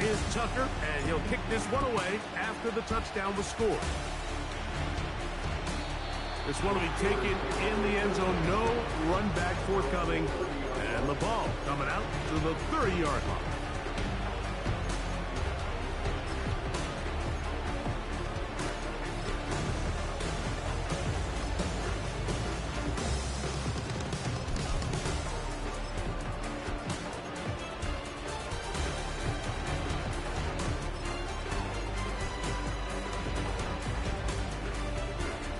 is Tucker, and he'll kick this one away after the touchdown was scored. This one will be taken in the end zone. No run back forthcoming. And the ball coming out to the 30-yard line.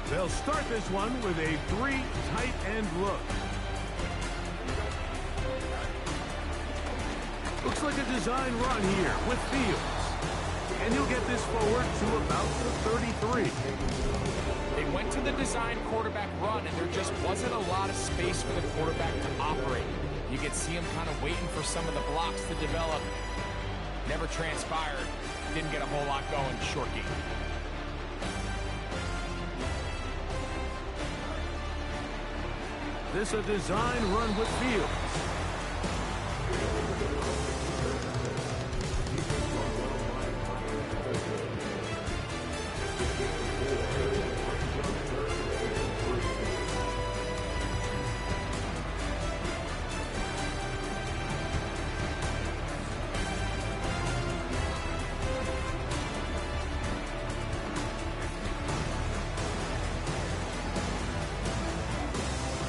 They'll start this one with a 3 tight end look. Looks like a design run here with Fields. And he'll get this forward to about the 33. They went to the design quarterback run, and there just wasn't a lot of space for the quarterback to operate. You could see him kind of waiting for some of the blocks to develop. Never transpired. Didn't get a whole lot going. Short game. This a design run with Fields.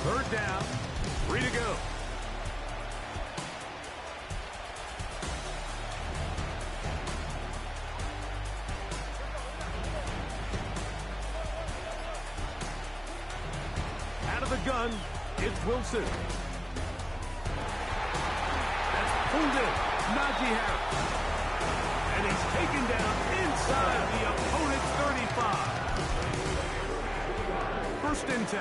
Third down, 3 to go. Out of the gun, it's Wilson. That's pulled in, Najee Harris. And he's taken down inside the opponent's 35. First and 10.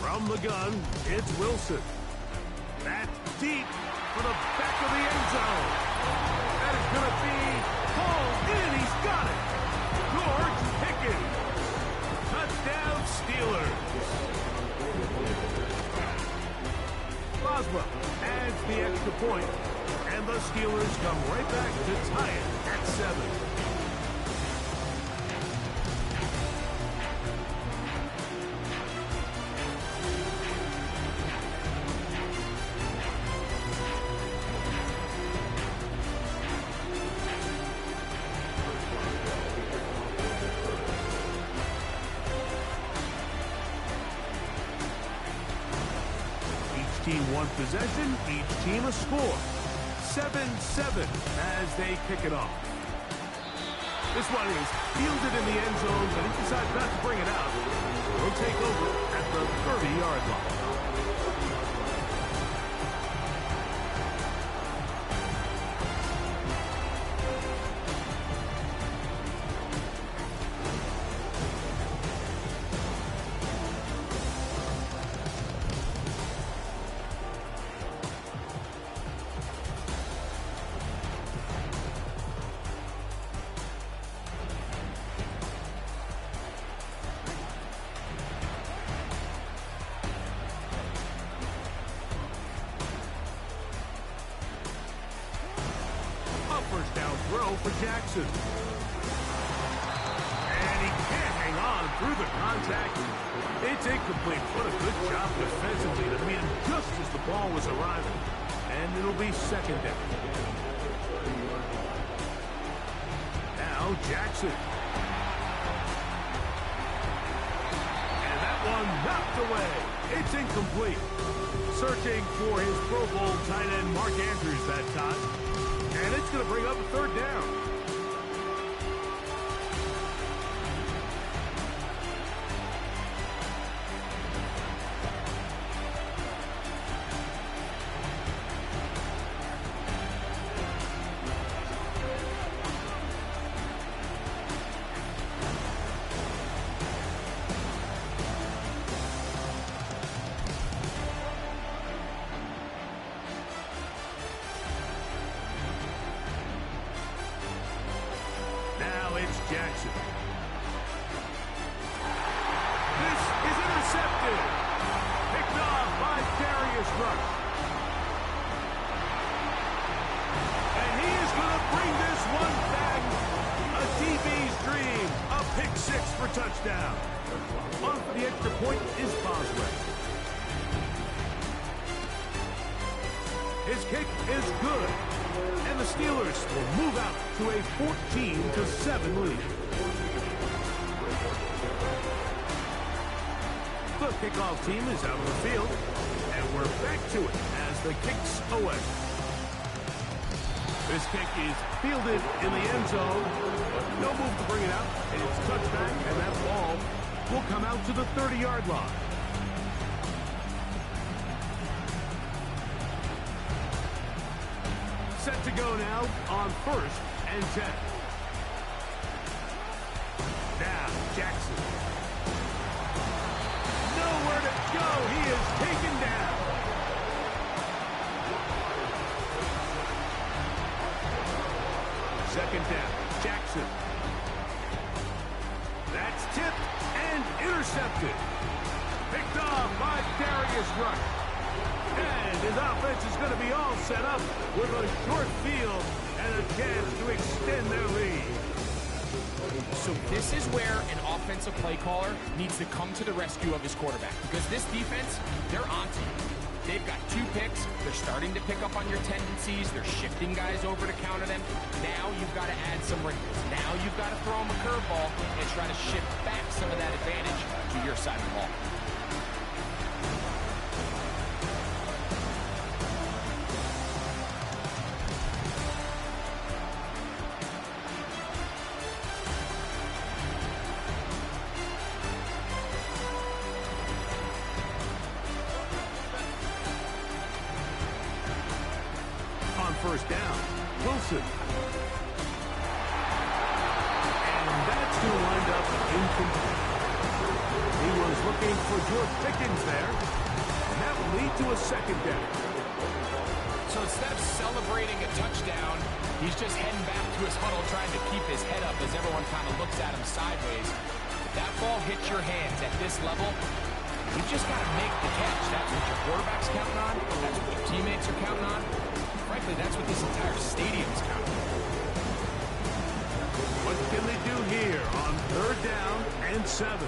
From the gun, it's Wilson. That's deep for the back of the end zone. That is going to be pulled in. He's got it. George Pickens. Touchdown Steelers. Boswell adds the extra point, and the Steelers come right back to tie it at 7. Team one possession, each team a score. 7-7 as they kick it off. This one is fielded in the end zone, but he decides not to bring it out. He'll take over at the 30-yard line. First down throw for Jackson. And he can't hang on through the contact. It's incomplete. What a good job defensively to meet him just as the ball was arriving. And it'll be second down. Now Jackson. And that one knocked away. It's incomplete. Searching for his Pro Bowl tight end Mark Andrews that time. And it's going to bring up a third down. Intercepted. Picked off by Darius Rush. And he is going to bring this one back. A DB's dream. A pick six for touchdown. On for the extra point is Boswell. His kick is good. And the Steelers will move out to a 14-7 lead. The kickoff team is out of the field. And we're back to it as the kick's away. This kick is fielded in the end zone. But no move to bring it out. And it's touchback, and that ball will come out to the 30-yard line. Set to go now on 1st and 10. Now, Jackson. Nowhere to go. He is taken down. Second down, Jackson. That's tipped and intercepted. Picked off by Darius Rush. And his offense is going to be all set up with a short field and a chance to extend their lead. So this is where an offensive play caller needs to come to the rescue of his quarterback. Because this defense, they're onto you. They've got 2 picks. They're starting to pick up on your tendencies. They're shifting guys over to counter them. Now you've got to add some wrinkles. Now you've got to throw them a curveball and try to shift back some of that advantage to your side of the ball. First down, Wilson. And that's going to wind up incomplete. He was looking for George Pickens there. And that will lead to a second down. So instead of celebrating a touchdown, he's just heading back to his huddle trying to keep his head up as everyone kind of looks at him sideways. If that ball hits your hands at this level, you've just got to make the catch. That's what your quarterback's counting on. That's what your teammates are counting on. Frankly, that's what this entire stadium's counting on. What can they do here on 3rd down and 7?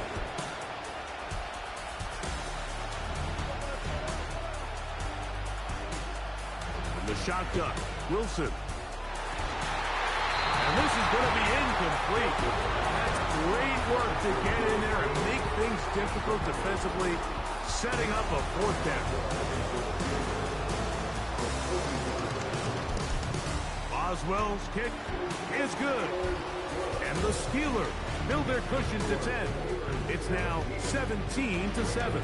From the shotgun, Wilson. And this is going to be incomplete. That's great work to get in there and make things difficult defensively, setting up a 4th down. Boswell's kick is good. And the Steelers build their cushion to 10. It's now 17-7.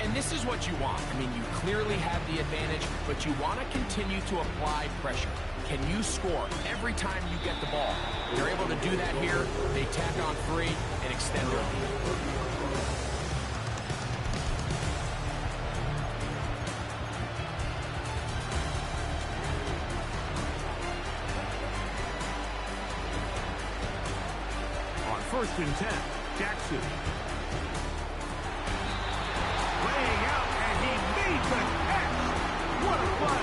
And this is what you want. I mean, you clearly have the advantage, but you want to continue to apply pressure. Can you score every time you get the ball? They're able to do that here. They tack on 3 and extend their lead. First and 10, Jackson. Laying out, and he made the catch. What a play.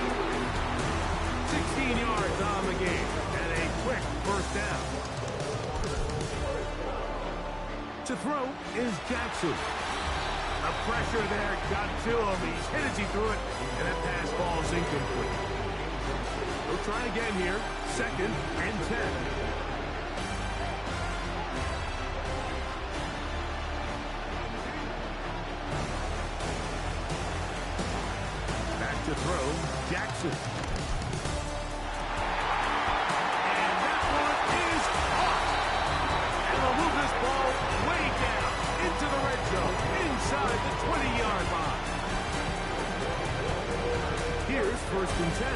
16 yards on the game, and a quick first down. To throw is Jackson. The pressure there got to him. He's hit as he threw it, and that pass ball is incomplete. He'll try again here, 2nd and 10. To throw, Jackson. And that one is caught. And they'll move this ball way down into the red zone, inside the 20-yard line. Here's 1st and 10.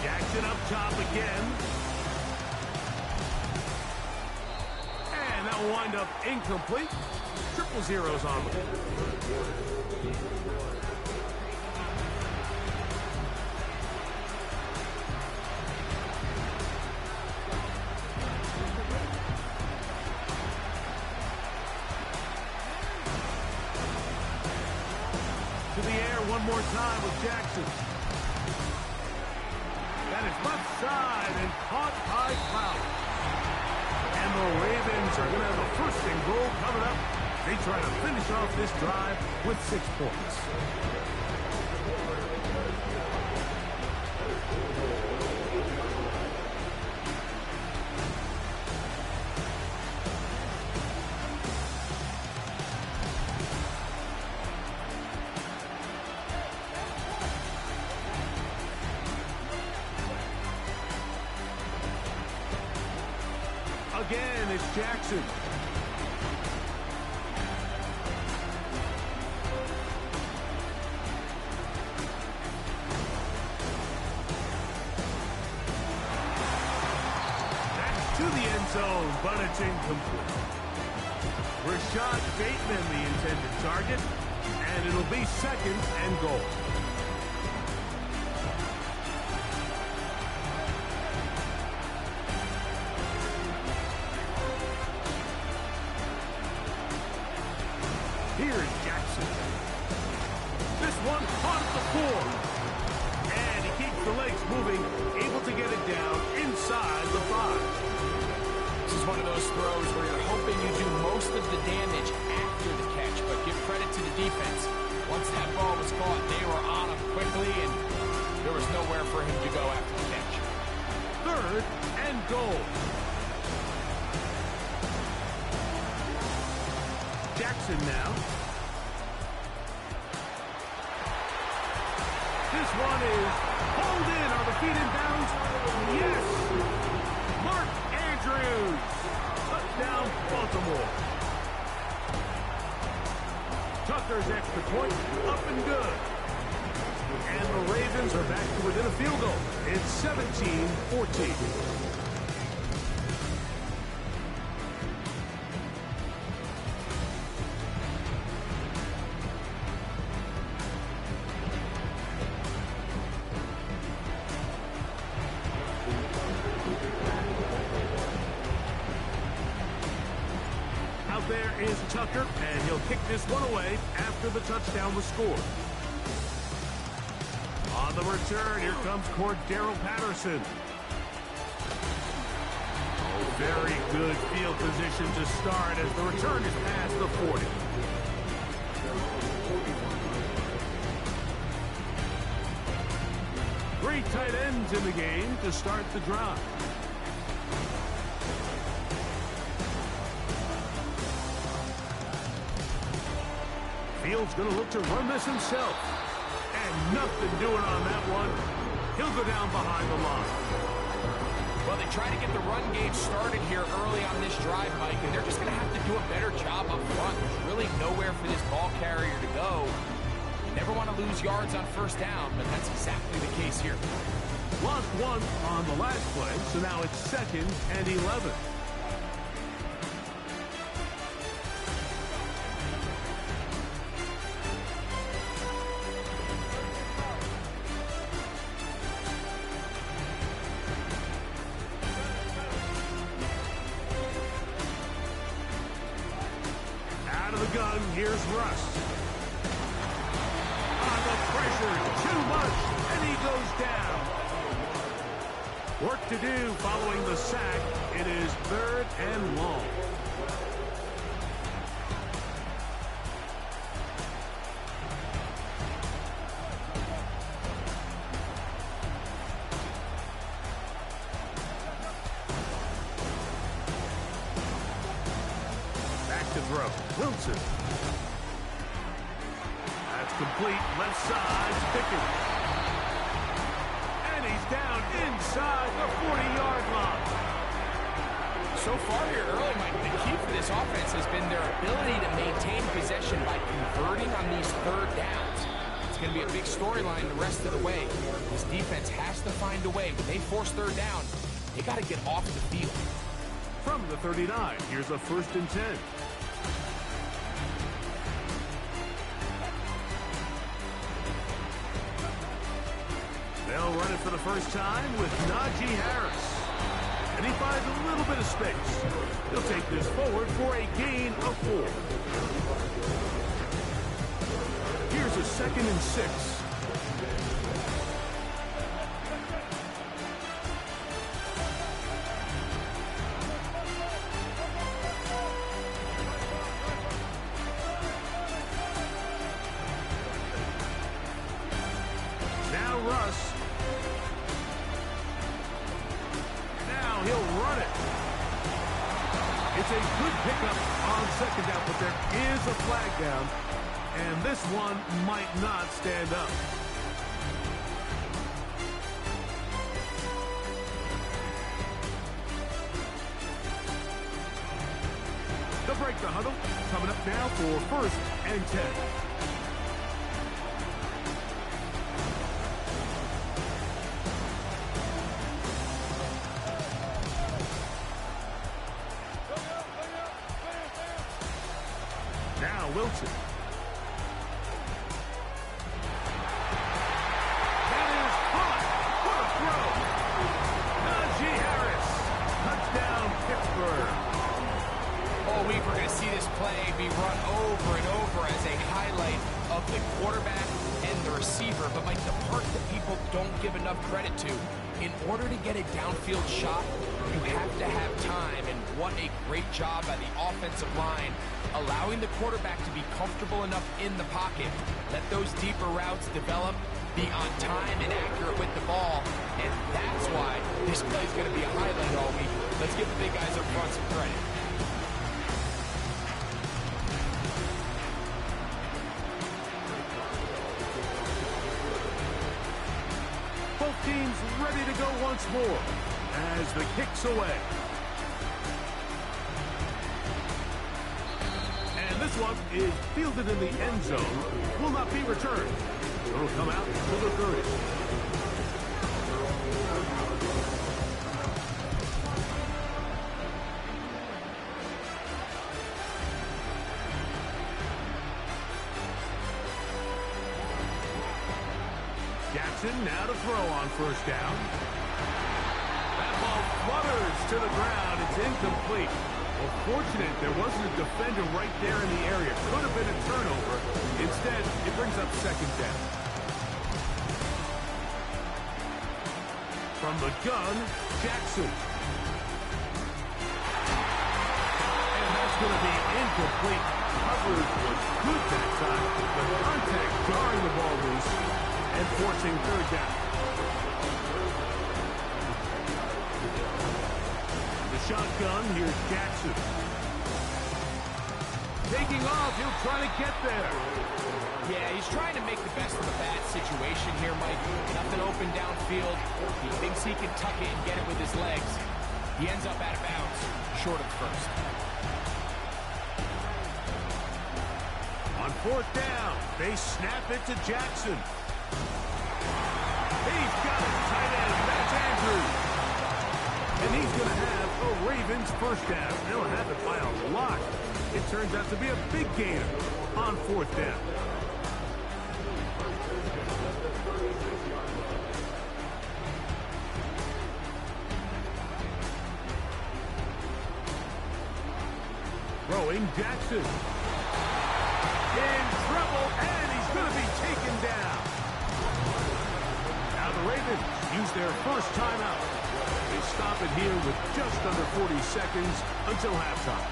Jackson up top again. That will wind up incomplete. 0-0's on them. one more time with Jackson. That is left side and caught by Cloud. And the Ravens are going to have a first and goal coming up. They try to finish off this drive with 6 points. Again, it's Jackson. That's to the end zone, but it's incomplete. Rashad Bateman, the intended target, and it'll be 2nd and goal. Here's Jackson. This one caught at the 4. And he keeps the legs moving, able to get it down inside the 5. This is one of those throws where you're hoping you do most of the damage after the catch, but give credit to the defense. Once that ball was caught, they were on him quickly, and there was nowhere for him to go after the catch. 3rd and goal. Jackson now. This one is hauled in on the feet and bounds. Yes! Mark Andrews. Touchdown, Baltimore. Tucker's extra point up and good. And the Ravens are back to within a field goal. It's 17-14. There is Tucker, and he'll kick this one away after the touchdown was scored. On the return, here comes Cordarrelle Patterson. Oh, very good field position to start as the return is past the 40. Three tight ends in the game to start the drive. Fields going to look to run this himself. And nothing doing on that one. He'll go down behind the line. Well, they try to get the run game started here early on this drive, Mike, and they're just going to have to do a better job up front. There's really nowhere for this ball carrier to go. You never want to lose yards on first down, but that's exactly the case here. Lost 1 on the last play, so now it's 2nd and 11. Gun, here's Russ. The pressure, too much, and he goes down. Work to do following the sack. It is 3rd and long. To throw. Wilson. That's complete. Left side. Pickens. And he's down inside the 40-yard line. So far here early, Mike, the key for this offense has been their ability to maintain possession by converting on these 3rd downs. It's going to be a big storyline the rest of the way. This defense has to find a way. When they force 3rd down, they got to get off the field. From the 39, here's a 1st and 10. They'll run it for the first time with Najee Harris. And he finds a little bit of space. He'll take this forward for a gain of 4. Here's a to 2nd and 6. Now Russ. Now he'll run it. It's a good pickup on 2nd down, but there is a flag down, and this one might not stand up. They'll break the huddle. Coming up now for 1st and 10. Now Wilson. That is caught. What a throw. Najee Harris. Touchdown, Pittsburgh. All week we're going to see this play be run over and over as a highlight of the quarterback and the receiver. But, Mike, the part that people don't give enough credit to, in order to get a downfield shot, you have to have time. And what a great job by the offensive line, allowing the quarterback to be comfortable enough in the pocket. Let those deeper routes develop, be on time and accurate with the ball. And that's why this play is going to be a highlight all week. Let's give the big guys up front some credit. Both teams ready to go once more as the kick's away. And this one is fielded in the end zone. Will not be returned. It'll come out to the 30. Jackson now to throw on 1st down. That ball flutters to the ground. It's incomplete. Well, fortunate there wasn't a defender right there in the area. Could have been a turnover. Instead, it brings up 2nd down. From the gun, Jackson. And that's going to be incomplete. Coverage was good that time. The contact jarring the ball loose and forcing 3rd down. The shotgun, here's Jackson. Taking off, he'll try to get there. Yeah, he's trying to make the best of a bad situation here, Mike. Nothing open downfield. He thinks he can tuck it and get it with his legs. He ends up out of bounds, short of 1st. On 4th down, they snap it to Jackson. He's got it, tight end, that's Andrews. And he's going to have a Ravens 1st down. They'll have it by a lot. It turns out to be a big gainer on 4th down. Throwing Jackson. In trouble, and he's going to be taken down. Now the Ravens use their 1st timeout. They stop it here with just under 40 seconds until halftime.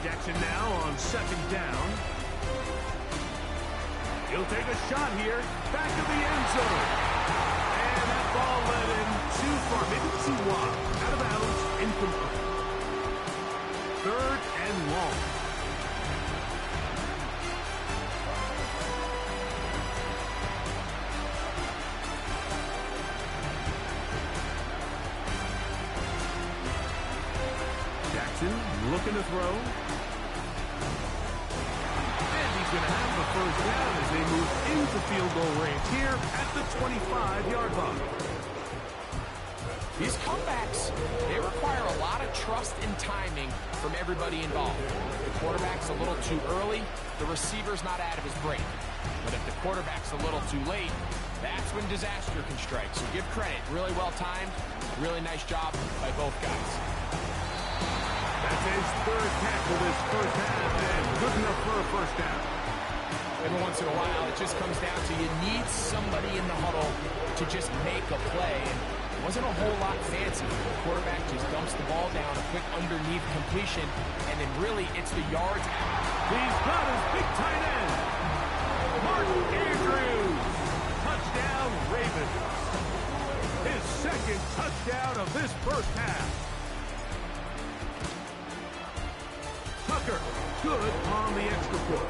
Jackson now on 2nd down. He'll take a shot here. Back of the end zone. And that ball led in too far. Maybe too wide. Out of bounds. Incomplete. 3rd and long. Jackson looking to throw. And he's going to have the first down as they move into field goal range here at the 25-yard line. These comebacks, they require a lot of trust and timing from everybody involved. The quarterback's a little too early, the receiver's not out of his break. But if the quarterback's a little too late, that's when disaster can strike. So give credit, really well timed, really nice job by both guys. That's his third tackle this first half, and good enough for a first down. Every once in a while, it just comes down to you need somebody in the huddle to just make a play. And it wasn't a whole lot fancy. The quarterback just dumps the ball down, a quick underneath completion, and then really it's the yards out. He's got his big tight end, Martin Andrews. Touchdown, Ravens. His second touchdown of this first half. Tucker, good on the extra point.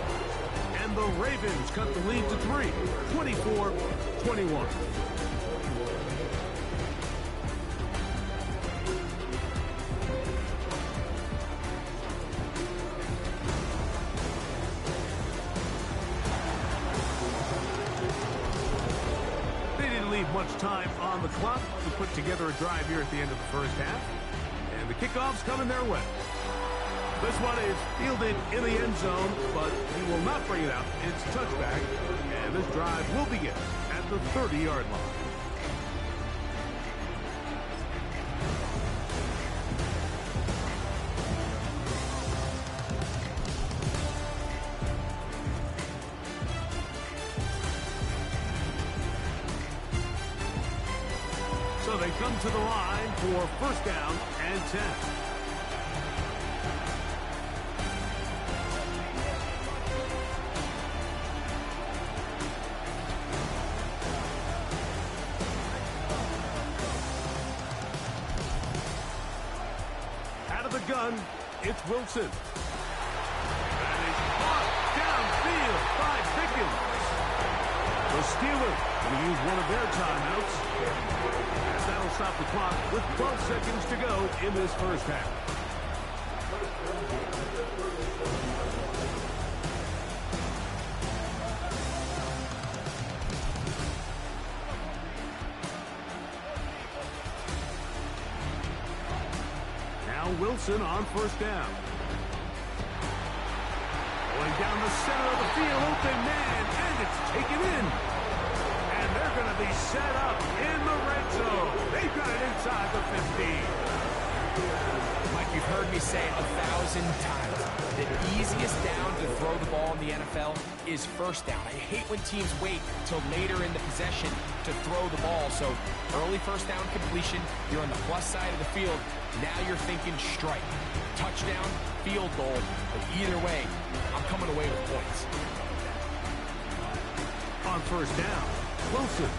And the Ravens cut the lead to 3, 24-21. They didn't leave much time on the clock to put together a drive here at the end of the first half. And the kickoff's coming their way. This one is fielded in the end zone, but he will not bring it out. It's touchback, and this drive will begin at the 30-yard line. So they come to the line for first down and 10. Gun, it's Wilson. That is caught downfield by Pickens. The Steelers going to use one of their timeouts, as that'll stop the clock with 12 seconds to go in this first half. Wilson on first down. Going down the center of the field, open man, and it's taken in. And they're going to be set up in the red zone. They've got it inside the 15. Mike, you've heard me say 1,000 times, the easiest down to throw the ball in the NFL is first down. I hate when teams wait till later in the possession to throw the ball. So early first down completion, you're on the plus side of the field. Now you're thinking strike, touchdown, field goal. But either way, I'm coming away with points. On first down, Wilson.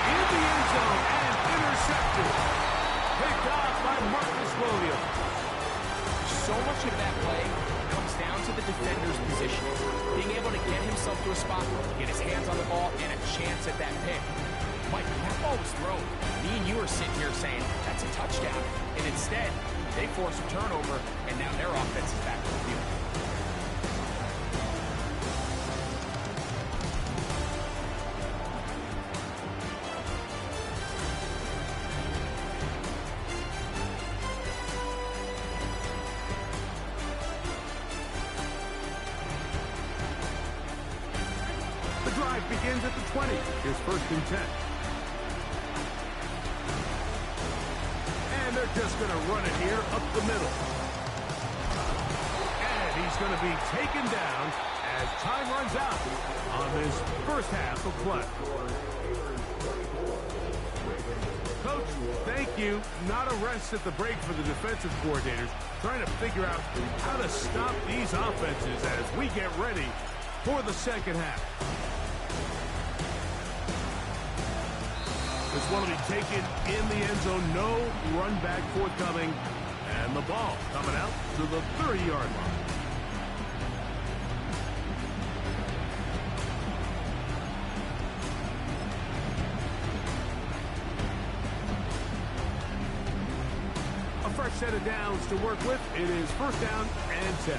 In the end zone and intercepted. Picked off by Marcus Williams. So much of that play comes down to the defender's position. Being able to get himself to a spot, get his hands on the ball, and a chance at that pick. Mike, that ball was thrown. Me and you are sitting here saying, that's a touchdown. And instead, they force a turnover, and now their offense is back on the field. The drive begins at the 20. His first and 10. And they're just going to run it here up the middle. And he's going to be taken down as time runs out on this first half of play. Coach, thank you. Not a rest at the break for the defensive coordinators, trying to figure out how to stop these offenses as we get ready for the second half. This one will be taken in the end zone. No run back forthcoming. And the ball coming out to the 30-yard line. A fresh set of downs to work with. It is first down and 10.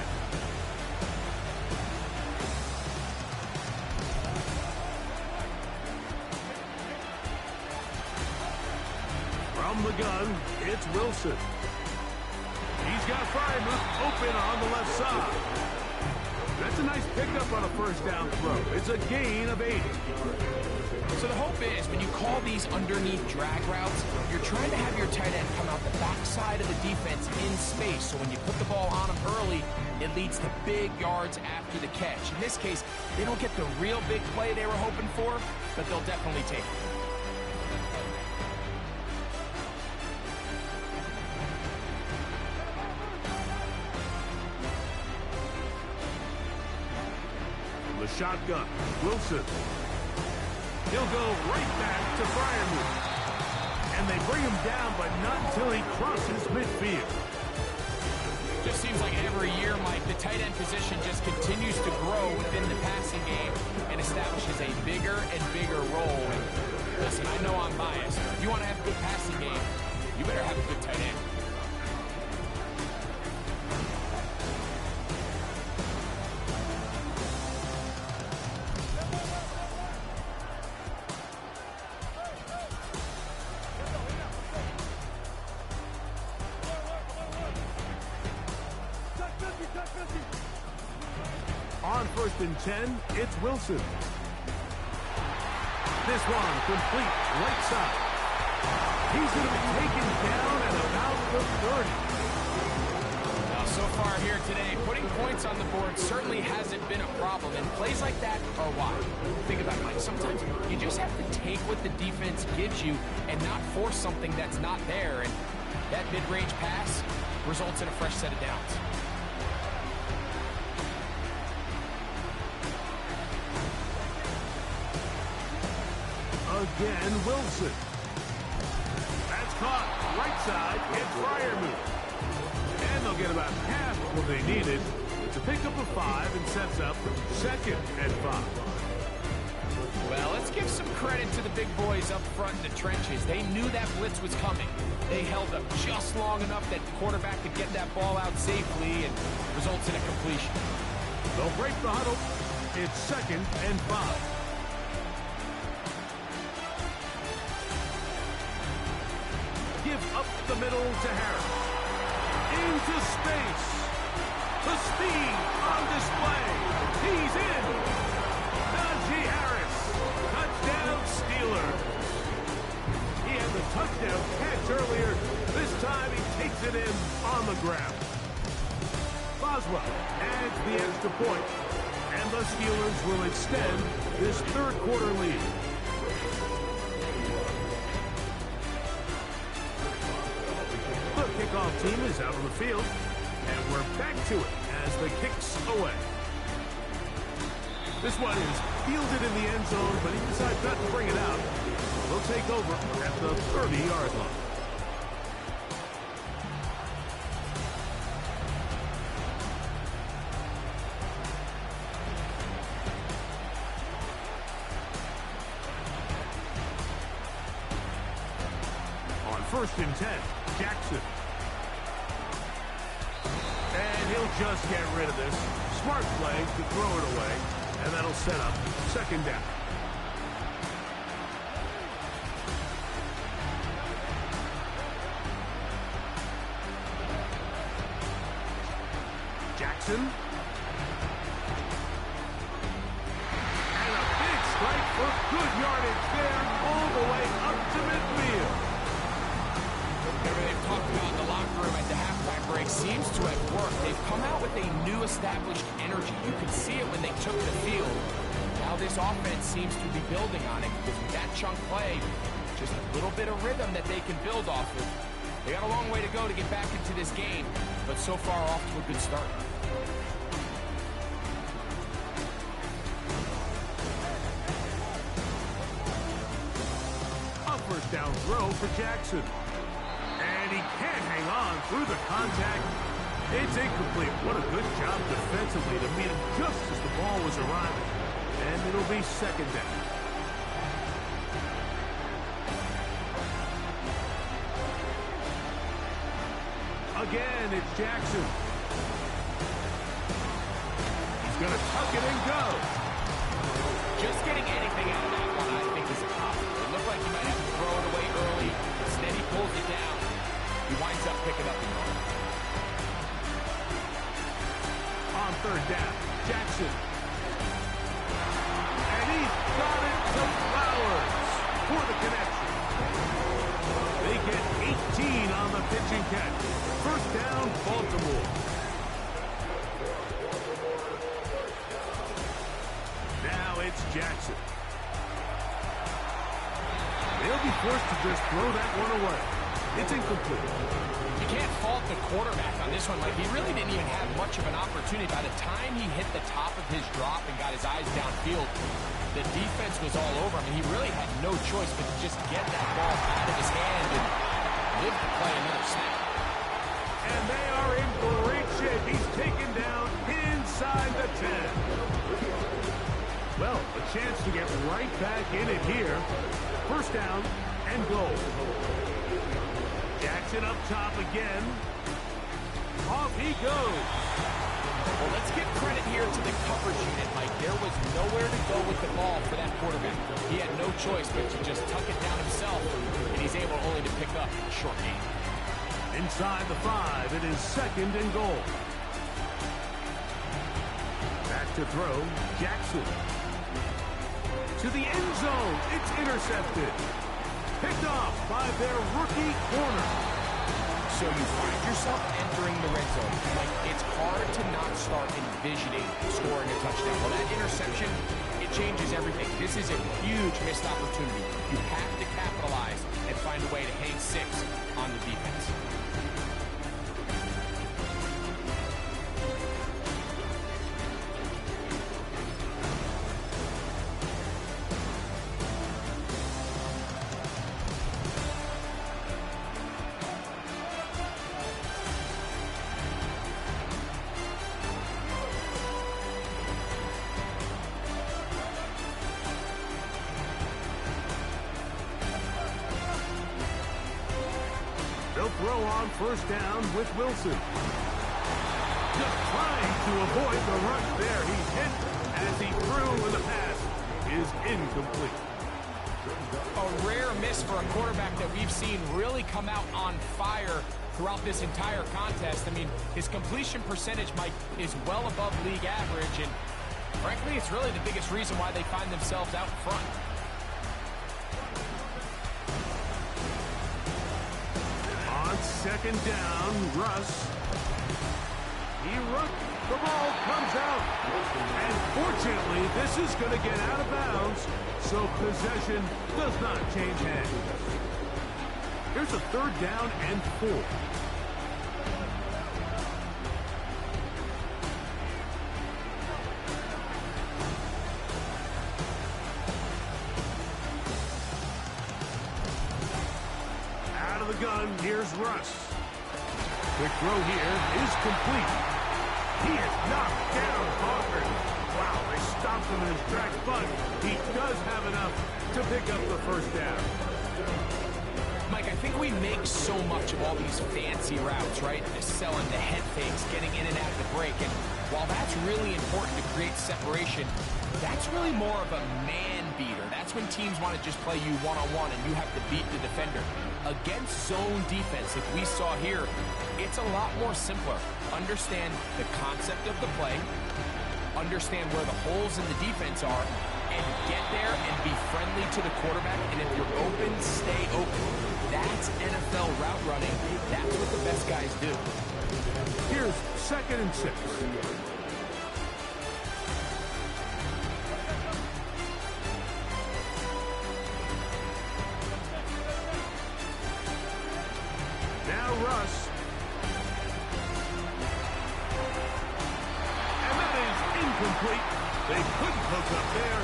it's Wilson. He's got Freiermuth open on the left side. That's a nice pickup on a first down throw. It's a gain of 8. So the hope is when you call these underneath drag routes, you're trying to have your tight end come out the backside of the defense in space. So when you put the ball on him early, it leads to big yards after the catch. In this case, they don't get the real big play they were hoping for, but they'll definitely take it. The shotgun, Wilson. He'll go right back to Freiermuth. And they bring him down, but not until he crosses midfield. Just seems like every year, Mike, the tight end position just continues to grow within the passing game and establishes a bigger and bigger role. And listen, I know I'm biased. If you want to have a good passing game, you better have a good tight end. On 1st and 10, it's Wilson. This one complete right side. He's going to be taken down at about the 30. Now, so far here today, putting points on the board certainly hasn't been a problem, and plays like that are why. Think about it, Mike. Sometimes you just have to take what the defense gives you and not force something that's not there, and that mid-range pass results in a fresh set of downs. Again, Wilson. That's caught. Right side, it's Freiermuth. And they'll get about half what they needed. It's a pickup of 5 and sets up 2nd and 5. Well, let's give some credit to the big boys up front in the trenches. They knew that blitz was coming. They held up just long enough that the quarterback could get that ball out safely and results in a completion. They'll break the huddle. It's 2nd and 5. Give up the middle to Harris. Into space. The speed on display. He's in. Najee Harris. Touchdown Steelers. He had the touchdown catch earlier. This time he takes it in on the ground. Boswell adds the extra point. And the Steelers will extend this 3rd quarter lead. Kickoff team is out on the field, and we're back to it as the kick's away. This one is fielded in the end zone, but he decides not to bring it out. They'll take over at the 30-yard line. On 1st and 10, Jackson. And he'll just get rid of this. Smart play to throw it away, and that'll set up 2nd down. Jackson. And a big strike for good yardage there, all the way up to midfield. They've talked about in the locker room at the halftime break seems to have worked. They've come out with a new established energy. You could see it when they took the field. Now this offense seems to be building on it because with that chunk play, just a little bit of rhythm that they can build off of. They got a long way to go to get back into this game, but so far off to a good start. A 1st down throw for Jackson. And he can't hang on through the contact. It's incomplete. What a good job defensively to meet him just as the ball was arriving. And it'll be 2nd down. Again, it's Jackson. He's going to tuck it and go. Just getting anything out of that one, I think, is a pop. It looked like he might have to throw it away early. Instead, he pulls it down. pick it up anymore. On third down, Jackson. And he's got it to Flowers for the connection. They get 18 on the pitch and catch. First down, Baltimore. Now it's Jackson. They'll be forced to just throw that one away. It's incomplete. You can't fault the quarterback on this one. Like, he really didn't even have much of an opportunity. By the time he hit the top of his drop and got his eyes downfield, the defense was all over him. He really had no choice but to just get that ball out of his hand and live to play another snap. And they are in great shape. He's taken down inside the 10. Well, a chance to get right back in it here. First down and goal. Jackson up top again. Off he goes. Well, let's give credit here to the coverage unit, Mike. There was nowhere to go with the ball for that quarterback. He had no choice but to just tuck it down himself, and he's able only to pick up a short gain. Inside the 5, it is second and goal. Back to throw, Jackson. To the end zone, it's intercepted. Picked off by their rookie corner. So you find yourself entering the red zone. Like, it's hard to not start envisioning scoring a touchdown. Well, that interception, it changes everything. This is a huge missed opportunity. You have to capitalize and find a way to hang 6 on the defense. They'll throw on first down with Wilson. Just trying to avoid the rush there. He's hit as he threw, and the pass is incomplete. A rare miss for a quarterback that we've seen really come out on fire throughout this entire contest. I mean, his completion percentage, Mike, is well above league average, and frankly, it's really the biggest reason why they find themselves out front. Second down, Russ. He runs. The ball comes out. And fortunately, this is going to get out of bounds, so possession does not change hands. Here's a third down and 4. Gun, here's Russ. Quick throw here is complete. He is knocked down hard. Wow, they stopped him in his track, but he does have enough to pick up the first down. Mike, I think we make so much of all these fancy routes, right? Selling the head fakes, getting in and out of the break. And while that's really important to create separation, that's really more of a man beater. That's when teams want to just play you one-on-one and you have to beat the defender. Against zone defense, like we saw here, it's a lot more simpler. Understand the concept of the play, understand where the holes in the defense are, and get there and be friendly to the quarterback. And if you're open, stay open. That's NFL route running. That's what the best guys do. Here's second and 6. Now Russ. And that is incomplete. They couldn't hook up there.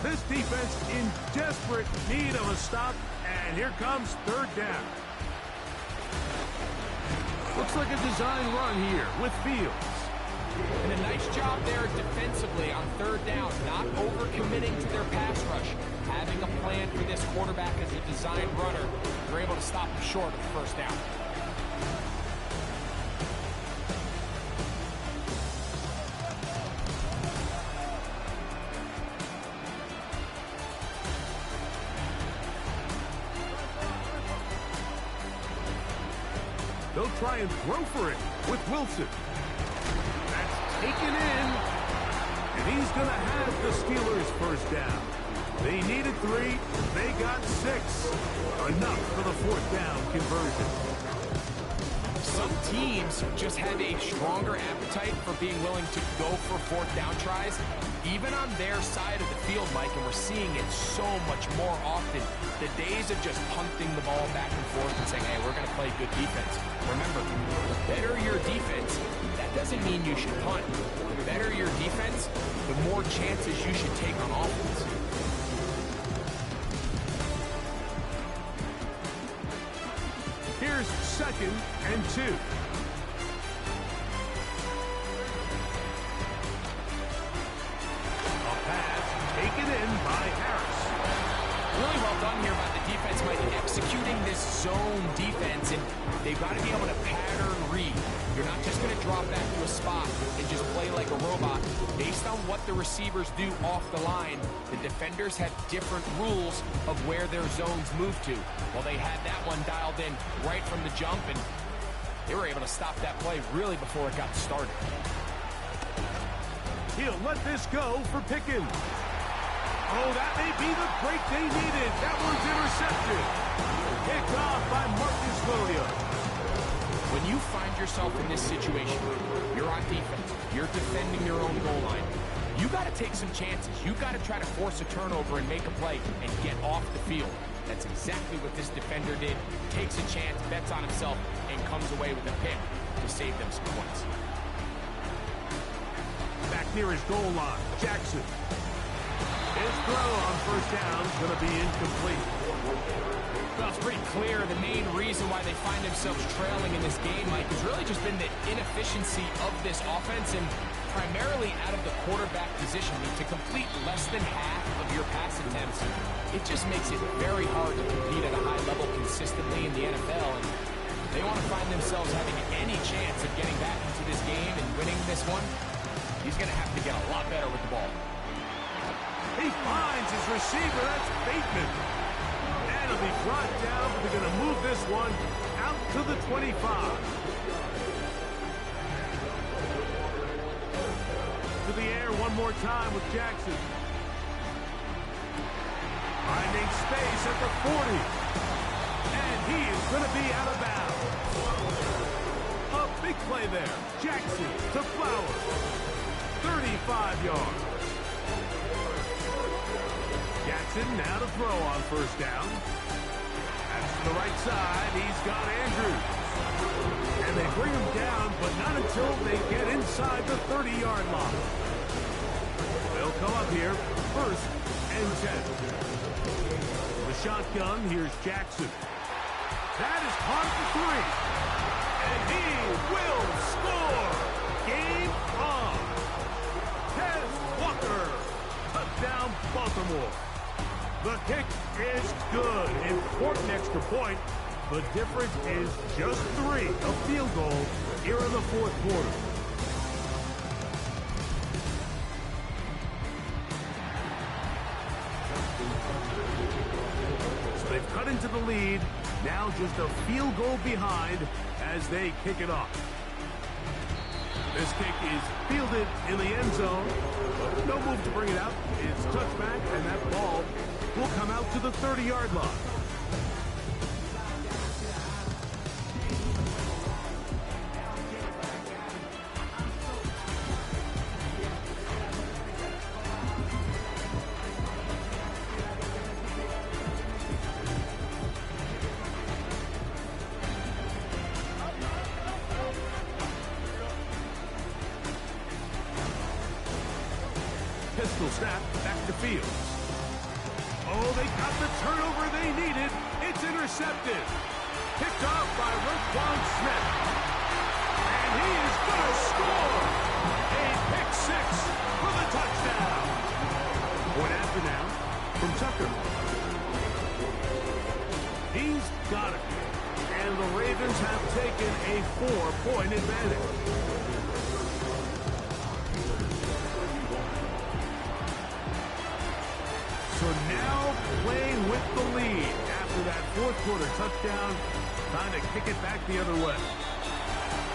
This defense in desperate need of a stop, and here comes third down. Looks like a design run here with Fields. And a there defensively on third down, not overcommitting to their pass rush, having a plan for this quarterback as a designed runner, they're able to stop him short of the first down. They'll try and throw for it with Wilson. That's taken in. And he's going to have the Steelers first down. They needed 3. They got 6. Enough for the fourth down conversion. Some teams just have a stronger appetite for being willing to go for fourth down tries, even on their side of the field, Mike, and we're seeing it so much more often. The days of just punting the ball back and forth and saying, hey, we're going to play good defense. Remember, the better your defense, that doesn't mean you should punt. The better your defense, the more chances you should take on offense. Here's 2nd and 2. A pass taken in by Harris. Really well done here by the defense, Mike, executing this zone defense, and they've got to be able to pattern read. You're not just going to drop back to a spot and just play like a robot. Based on what the receivers do off the line, the defenders have different rules of where their zones move to. Well, they had that one dialed in right from the jump, and they were able to stop that play really before it got started. He'll let this go for Pickens. Oh, that may be the break they needed. That one's intercepted. Picked off by Marcus Williams. When you find yourself in this situation, you're on defense, you're defending your own goal line, you got to take some chances. You got to try to force a turnover and make a play and get off the field. That's exactly what this defender did. Takes a chance, bets on himself, and comes away with a pick to save them some points. Back near his goal line, Jackson. His throw on first down is going to be incomplete. Well, it's pretty clear the main reason why they find themselves trailing in this game, Mike, has really just been the inefficiency of this offense and primarily out of the quarterback position. I mean, to complete less than half of your pass attempts, it just makes it very hard to compete at a high level consistently in the NFL. And they want to find themselves having any chance of getting back into this game and winning this one. He's going to have to get a lot better with the ball. He finds his receiver. That's Bateman. And he'll be brought down, but they're going to move this one out to the 25. To the air one more time with Jackson. Finding space at the 40. And he is going to be out of bounds. A big play there. Jackson to Flowers. 35 yards. Jackson now to throw on first down. That's to the right side. He's got Andrews. And they bring him down, but not until they get inside the 30-yard line. They'll come up here, 1st and 10. The shotgun, here's Jackson. That is caught for 3. And he will score. Game on. Tez Walker. Touchdown, Baltimore. The kick is good. Important extra point. The difference is just 3. A field goal here in the 4th quarter. So they've cut into the lead. Now just a field goal behind as they kick it off. This kick is fielded in the end zone. No move to bring it out. It's touchback, and that ball will come out to the 30-yard line. Pistol snap back to Fields. Oh, they got the turnover they needed. It's intercepted. Picked off by Roquan Smith. And he is going to score. A pick 6. 4-point advantage. So now playing with the lead after that fourth quarter touchdown, trying to kick it back the other way.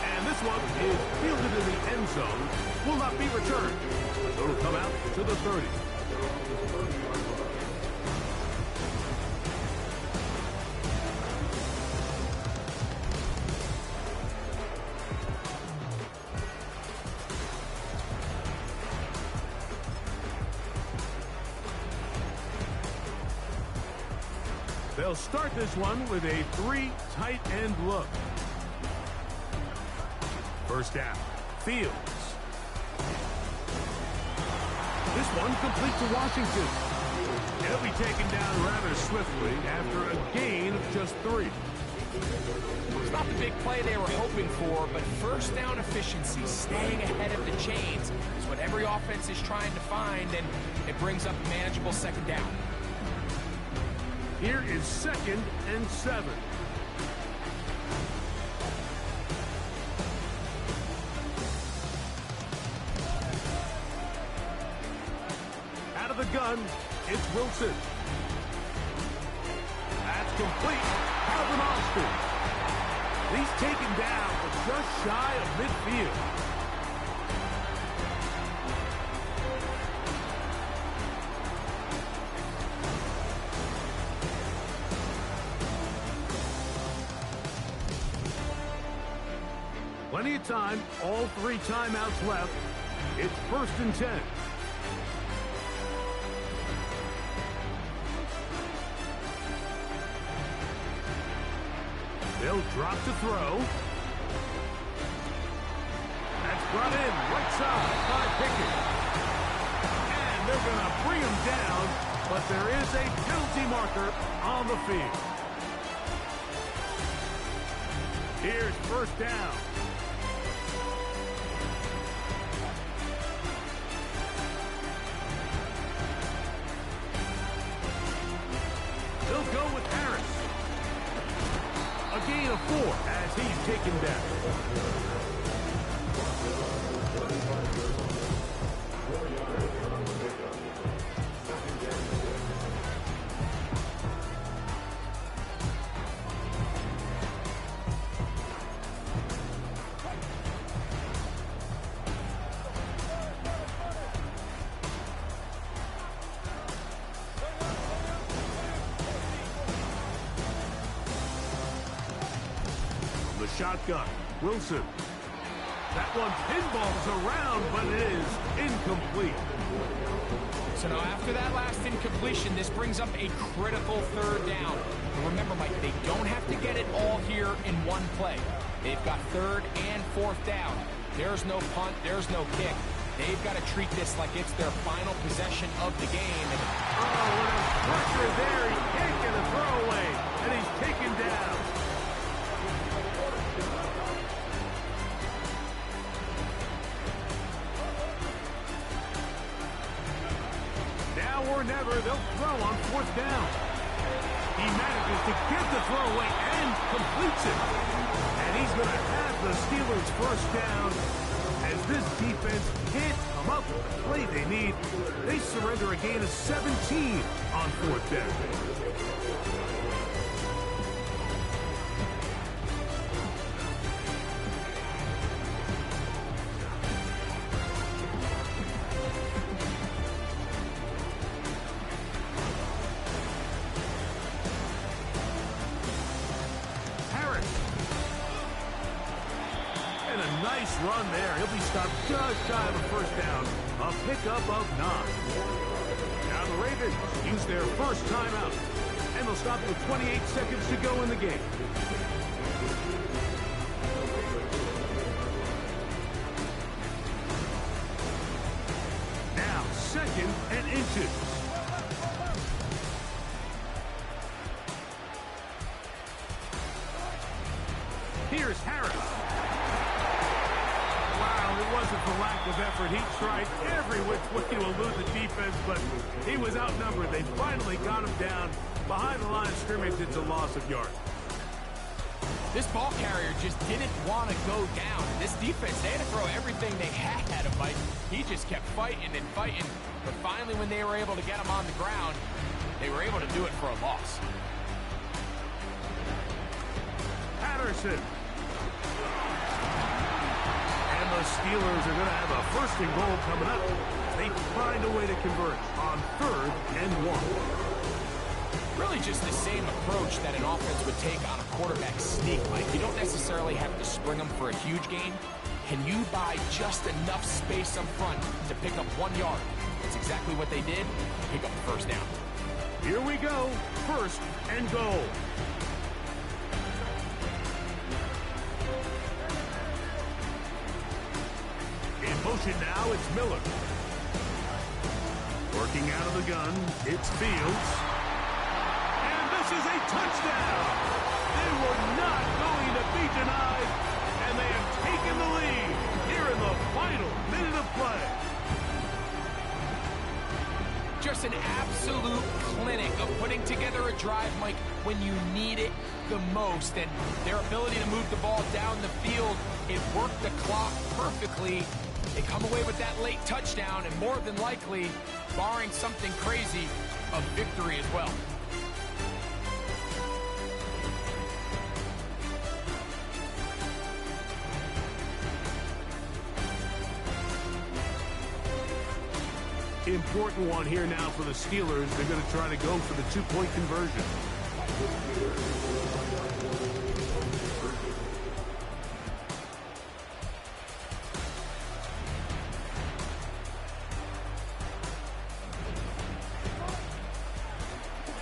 And this one is fielded in the end zone, will not be returned. So it'll come out to the 30. They'll start this one with a 3 tight end look. First down, Fields. This one complete to Washington. He'll be taken down rather swiftly after a gain of just 3. It's not the big play they were hoping for, but first down efficiency, staying ahead of the chains, is what every offense is trying to find, and it brings up a manageable second down. Here is 2nd and 7. Out of the gun, it's Wilson. That's complete. Calvin Austin. He's taken down, but just shy of midfield. Plenty of time, all 3 timeouts left. It's 1st and 10. They'll drop to throw. That's brought in right side by Pickett. And they're going to bring him down, but there is a penalty marker on the field. Here's 1st down. They'll go with Harris. A gain of 4 as he's taken down. The shotgun, Wilson. That one pinballs around, but it is incomplete. So now after that last incompletion, this brings up a critical 3rd down. And remember, Mike, they don't have to get it all here in one play. They've got 3rd and 4th down. There's no punt, there's no kick. They've got to treat this like it's their final possession of the game. And oh, what a pressure there. He can't get a throwaway, and he's taken down. Now or never, they'll throw on 4th down. He manages to get the throw away and completes it. And he's going to have the Steelers' 1st down. As this defense can't come up with the play they need, they surrender a gain of 17 on 4th down. Nice run there. He'll be stopped just shy of a 1st down. A pickup of 9. Now the Ravens use their 1st timeout. And they'll stop with 28 seconds to go in the game. Now 2nd and inches. Here's Harris. It wasn't for lack of effort. He tried every which way to elude the defense, but he was outnumbered. They finally got him down behind the line of scrimmage. It's a loss of yards. This ball carrier just didn't want to go down. This defense, they had to throw everything they had at him, Mike. He just kept fighting and fighting. But finally, when they were able to get him on the ground, they were able to do it for a loss. Patterson. And the Steelers are going to have a first and goal coming up. They find a way to convert on 3rd and 1. Really just the same approach that an offense would take on a quarterback sneak. Like, you don't necessarily have to spring them for a huge gain. Can you buy just enough space up front to pick up 1 yard? That's exactly what they did. Pick up the first down. Here we go. 1st and goal. In motion now, it's Miller. Working out of the gun, it's Fields. And this is a touchdown. They were not going to be denied, and they have taken the lead here in the final minute of play. Just an absolute clinic of putting together a drive, Mike, when you need it the most. And their ability to move the ball down the field, it worked the clock perfectly. They come away with that late touchdown, and more than likely, barring something crazy, a victory as well. Important one here now for the Steelers. They're going to try to go for the 2-point conversion.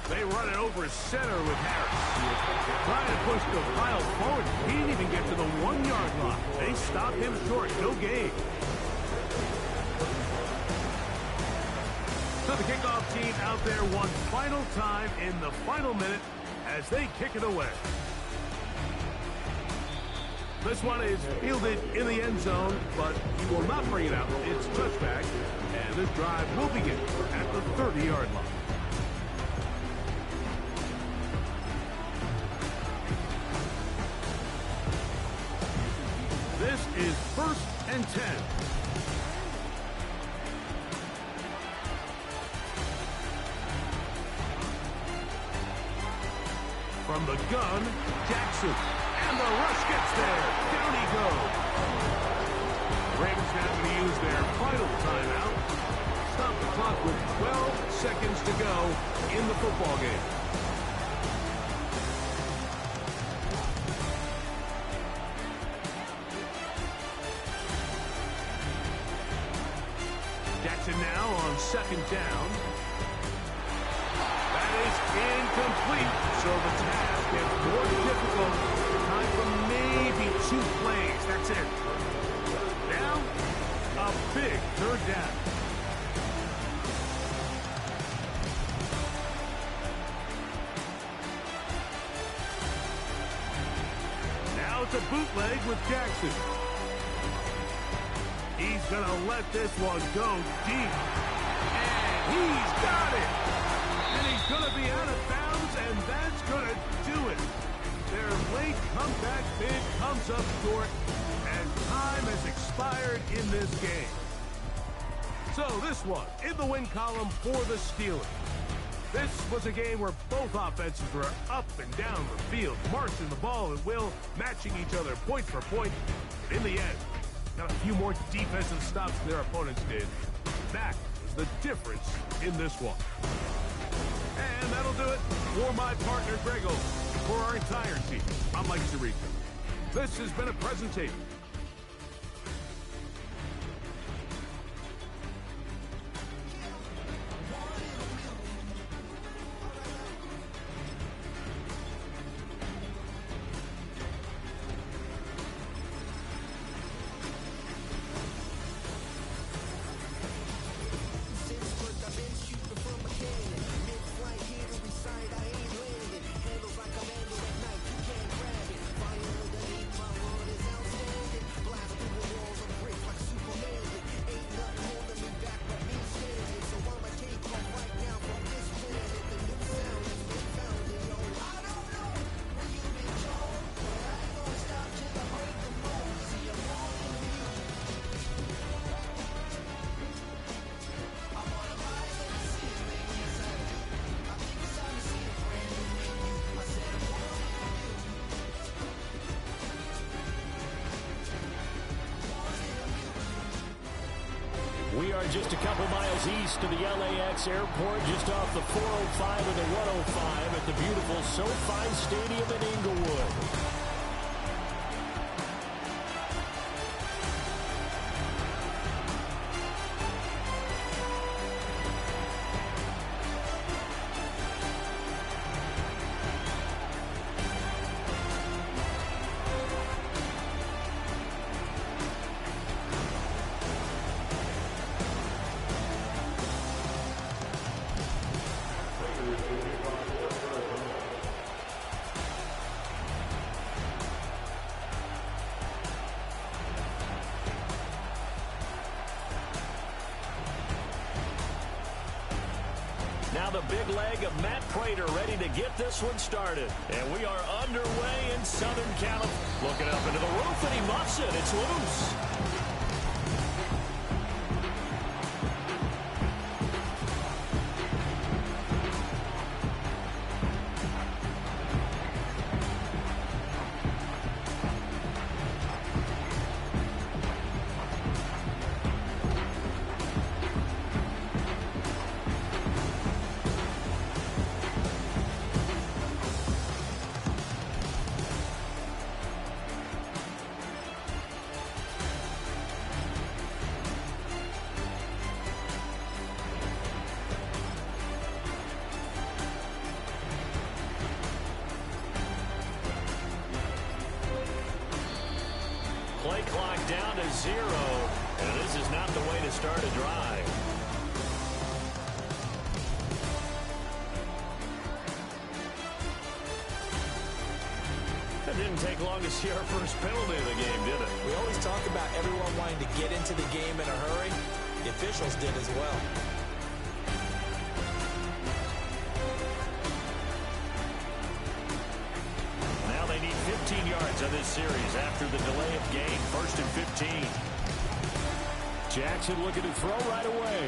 They run it over center with Harris. Trying to push the pile forward. He didn't even get to the 1-yard line. They stopped him short. No gain. So the kickoff team out there one final time in the final minute as they kick it away. This one is fielded in the end zone, but he will not bring it out. It's touchback, and this drive will begin at the 30-yard line. This is 1st and 10. From the gun, Jackson. And the rush gets there. Down he goes. Ravens now going to use their final timeout. Stop the clock with 12 seconds to go in the football game. Jackson now on 2nd down. Incomplete, so the task gets more difficult. Time for maybe 2 plays. That's it. Now, a big 3rd down. Now it's a bootleg with Jackson. He's going to let this one go deep. And he's got it. And he's going to be out of bounds, and that's going to do it. Their late comeback bid comes up short, and time has expired in this game. So this one in the win column for the Steelers. This was a game where both offenses were up and down the field, marching the ball at will, matching each other point for point. But in the end, got a few more defensive stops than their opponents did. That was the difference in this one. And that'll do it for my partner, Grego. For our entire team, I'm Mike Tirico. This has been a presentation We are just a couple miles east of the LAX airport, just off the 405 and the 105 at the beautiful SoFi Stadium in Inglewood. Now the big leg of Matt Prater ready to get this one started. And we are underway in Southern California. Looking up into the roof, and he muffs it. It's loose. Play clock down to 0, and this is not the way to start a drive. It didn't take long to see our first penalty of the game, did it? We always talk about everyone wanting to get into the game in a hurry. The officials did as well. They need 15 yards on this series after the delay of game. 1st and 15. Jackson looking to throw right away.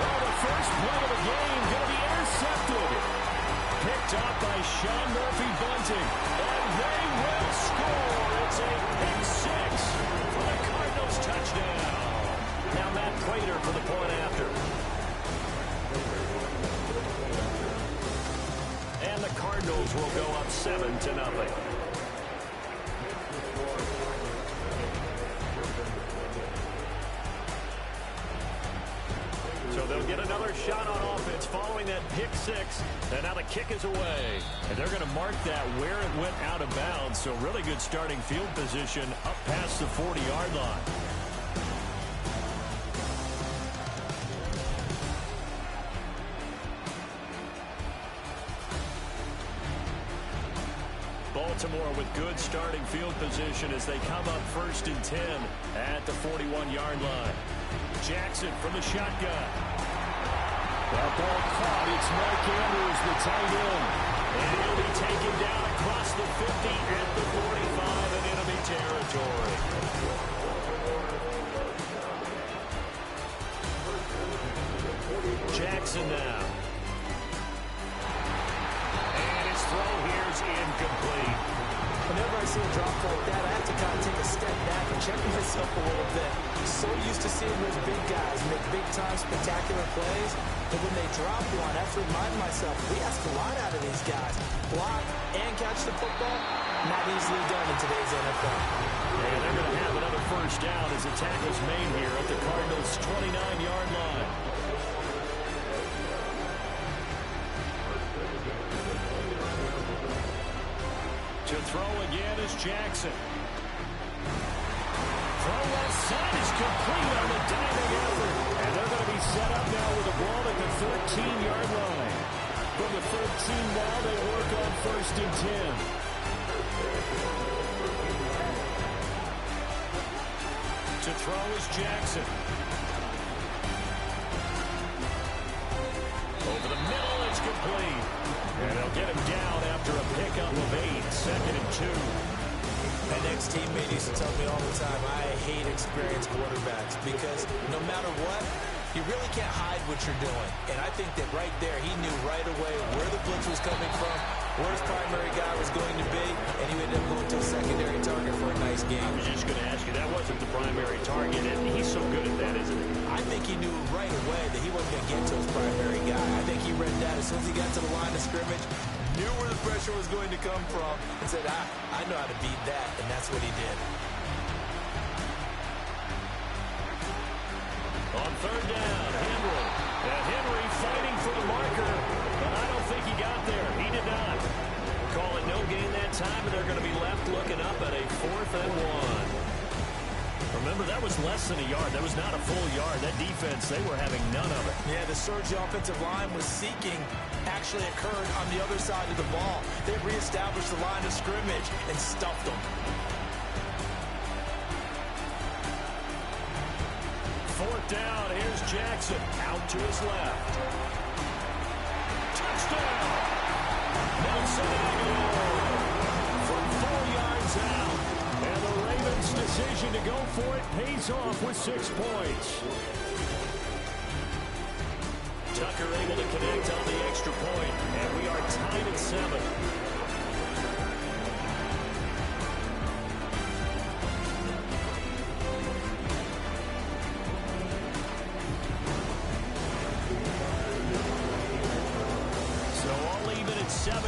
Oh, the first play of the game going to be intercepted. Picked up by Sean Murphy-Bunting. And they will score. It's a pick six for the Cardinals touchdown. Now Matt Prater for the point after. And the Cardinals will go up 7-0. So they'll get another shot on offense following that pick six. And now the kick is away. And they're going to mark that where it went out of bounds. So really good starting field position up past the 40-yard line. Baltimore with good starting field position as they come up 1st and 10 at the 41-yard line. Jackson from the shotgun. That ball caught. It's Mike Andrews, the tight end. And he'll be taken down across the 50 at the 45 in enemy territory. Jackson now. Throw here's incomplete. Whenever I see a drop like that, I have to kind of take a step back and check myself a little bit. So used to seeing those big guys make big-time spectacular plays, but when they drop one, I have to remind myself, we ask a lot out of these guys. Block and catch the football, not easily done in today's NFL. And they're going to have another first down as the tackle's made here at the Cardinals' 29-yard line. To throw again is Jackson. Throw left side is complete on the diving effort. And they're going to be set up now with the ball at the 13-yard line. From the 13 now, they work on 1st and 10. To throw is Jackson. Over the middle, it's complete. And they'll get him down after a pickup of 8, 2nd and 2. My ex-teammate used to tell me all the time, I hate experienced quarterbacks because no matter what, you really can't hide what you're doing. And I think that right there, he knew right away where the blitz was coming from, where his primary guy was going to be, and he ended up going to a secondary target for a nice game. I was just going to ask you, that wasn't the primary target, and he's so good at that, isn't he? I think he knew right away that he wasn't going to get to his primary guy. I think he read that as soon as he got to the line of scrimmage, knew where the pressure was going to come from, and said, I know how to beat that, and that's what he did. On third down, Henry. And Henry fighting for the marker, but I don't think he got there. He did not. Call it no gain that time, and they're going to be left looking up at a 4th and 1. Remember, that was less than a yard. That was not a full yard. That defense, they were having none of it. Yeah, the surge the offensive line was seeking actually occurred on the other side of the ball. They reestablished the line of scrimmage and stuffed them. 4th down, here's Jackson out to his left. Touchdown! Nelson Aguilar from 4 yards out. And the Ravens' decision to go for it pays off with 6 points. Tucker able to connect on the extra point, and we are tied at 7.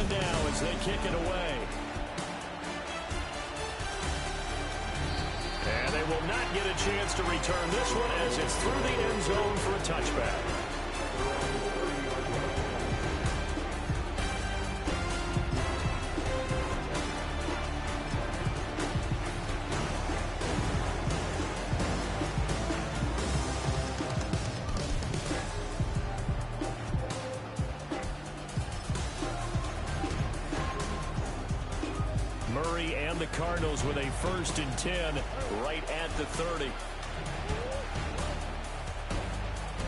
Now as they kick it away. And they will not get a chance to return this one as it's through the end zone for a touchback. Murray and the Cardinals with a 1st and 10 right at the 30.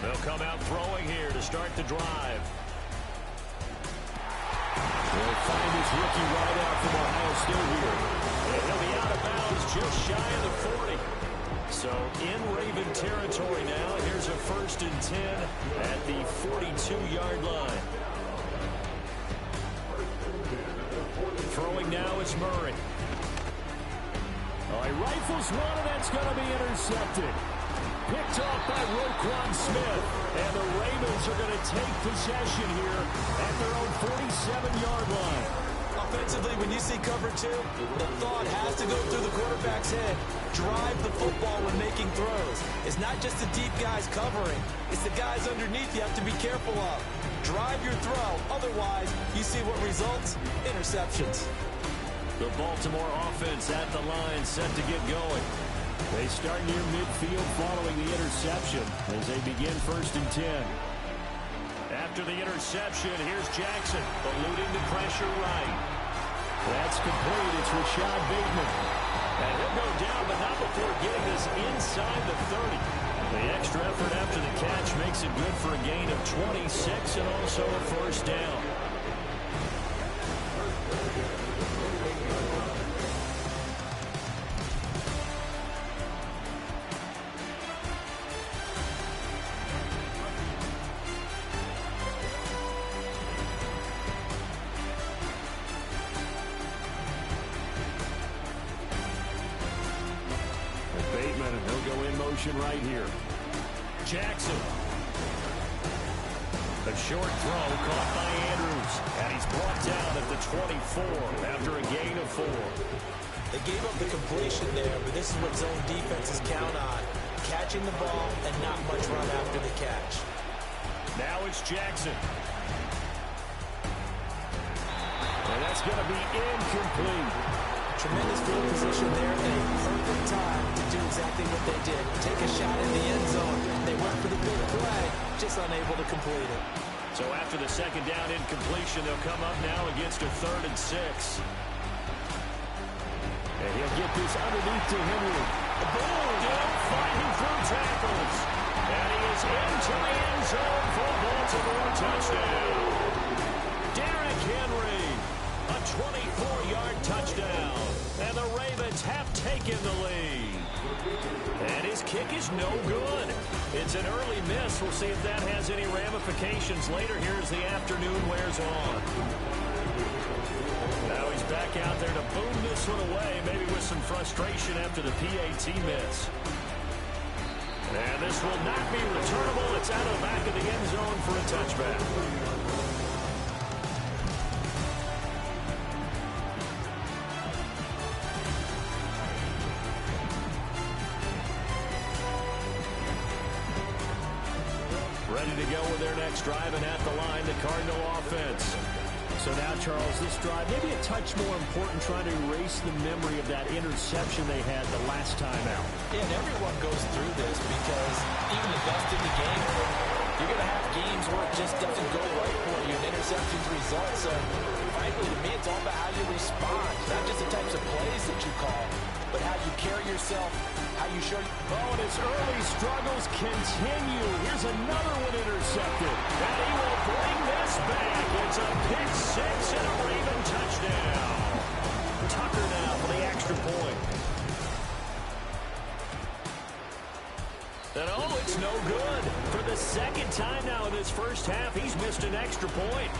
They'll come out throwing here to start the drive. They'll find his rookie right out from Ohio State here. And he'll be out of bounds just shy of the 40. So in Raven territory now, here's a 1st and 10 at the 42-yard line. Throwing now is Murray. Oh, he rifles one, and that's going to be intercepted. Picked off by Roquan Smith. And the Ravens are going to take possession here at their own 47-yard line. Offensively, when you see cover 2, the thought has to go through the quarterback's head. Drive the football when making throws. It's not just the deep guys covering. It's the guys underneath you have to be careful of. Drive your throw. Otherwise, you see what results? Interceptions. The Baltimore offense at the line set to get going. They start near midfield following the interception as they begin 1st and 10. After the interception, here's Jackson, eluding the pressure right. That's complete. It's Rashad Bateman. And he'll go down, but not before getting this inside the 30. The extra effort after the catch makes it good for a gain of 26 and also a 1st down. Bateman, and he'll go in motion right here. Jackson. A short throw caught by Andrews. And he's brought down at the 24 after a gain of 4. They gave up the completion there, but this is what zone defenses count on. Catching the ball and not much run after the catch. Now it's Jackson. And that's going to be incomplete. Tremendous field position there and a perfect time to do exactly what they did. Take a shot in the end zone. They went for the big play, just unable to complete it. So after the 2nd down incompletion, they'll come up now against a 3rd and 6. And he'll get this underneath to Henry. Boom! Down, fighting through tackles. And he is into the end zone for a Baltimore touchdown. Derrick Henry, a 24-yard touchdown. And the Ravens have taken the lead. And his kick is no good. It's an early miss. We'll see if that has any ramifications later here as the afternoon wears on. there to boom this one away, maybe with some frustration after the PAT miss. And this will not be returnable. It's out of the back of the end zone for a touchback. Ready to go with their next drive, and at the line, the Cardinal offense. So now, Charles, this drive maybe a touch more important, trying to erase the memory of that interception they had the last time out. Yeah, and everyone goes through this because even the best in the game, you're going to have games where it just doesn't go right for you, and interceptions result. So, frankly, to me, it's all about how you respond, not just the types of plays that you call, but how you carry yourself, how you show. Oh, and his early struggles continue. Here's another one intercepted. And he will bring this back. It's a pick six and a Raven touchdown. Tucker now for the extra point. And oh, it's no good. For the second time now in this first half, he's missed an extra point.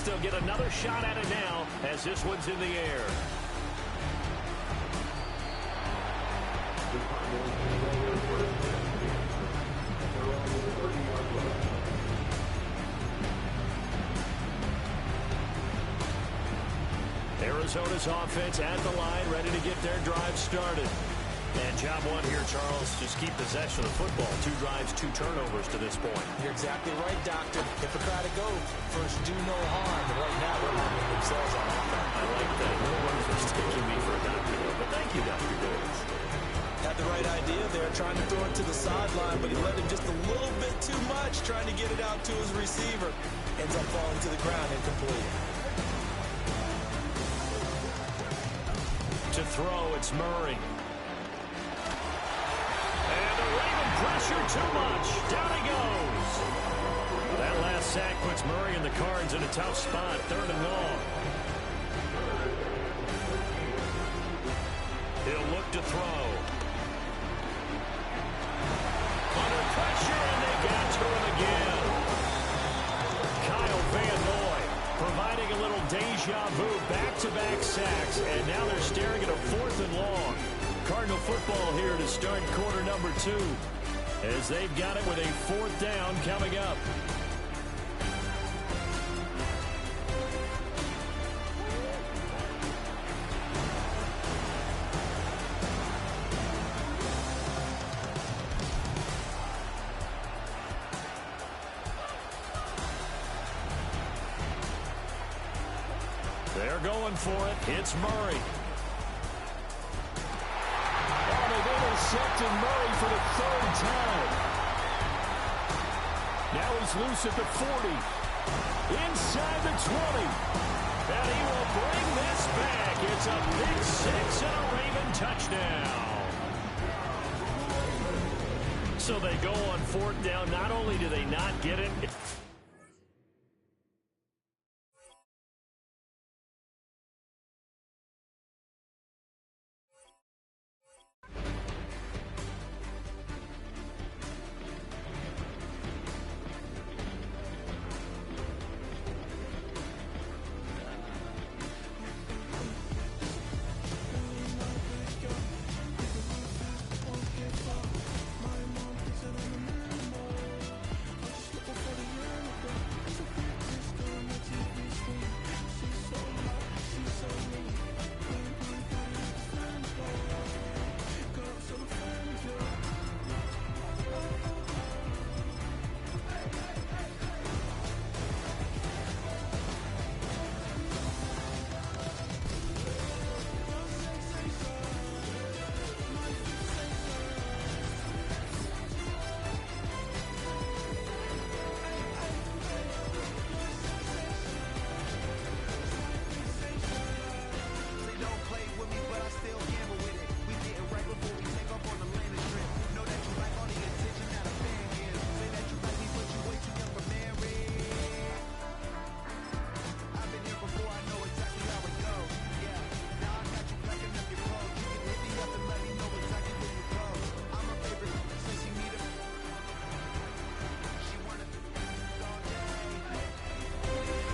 They'll get another shot at it now as this one's in the air. Arizona's offense at the line, ready to get their drive started. And job one here, Charles, just keep possession of the football. 2 drives, 2 turnovers to this point. You're exactly right, Doctor. Hippocratic oath. First, do no harm. And right now, they're harming themselves on offense. I like that. No one for taking me for a doctor, though. But thank you, Dr. Davis. Had the right idea there, trying to throw it to the sideline, but he let him just a little bit too much, trying to get it out to his receiver. Ends up falling to the ground incomplete. To throw, it's Murray. Pressure too much. Down he goes. That last sack puts Murray and the Cards in a tough spot. 3rd and long. He'll look to throw. Under pressure, and they got to him again. Kyle Van Noy providing a little deja vu. Back-to-back sacks, and now they're staring at a 4th and long. Cardinal football here to start quarter number 2. As they've got it with a 4th down coming up. They're going for it. It's Murray. Intercepting Murray for the 3rd time. Now he's loose at the 40. Inside the 20. And he will bring this back. It's a big 6 and a Raven touchdown. So they go on 4th down. Not only do they not get it,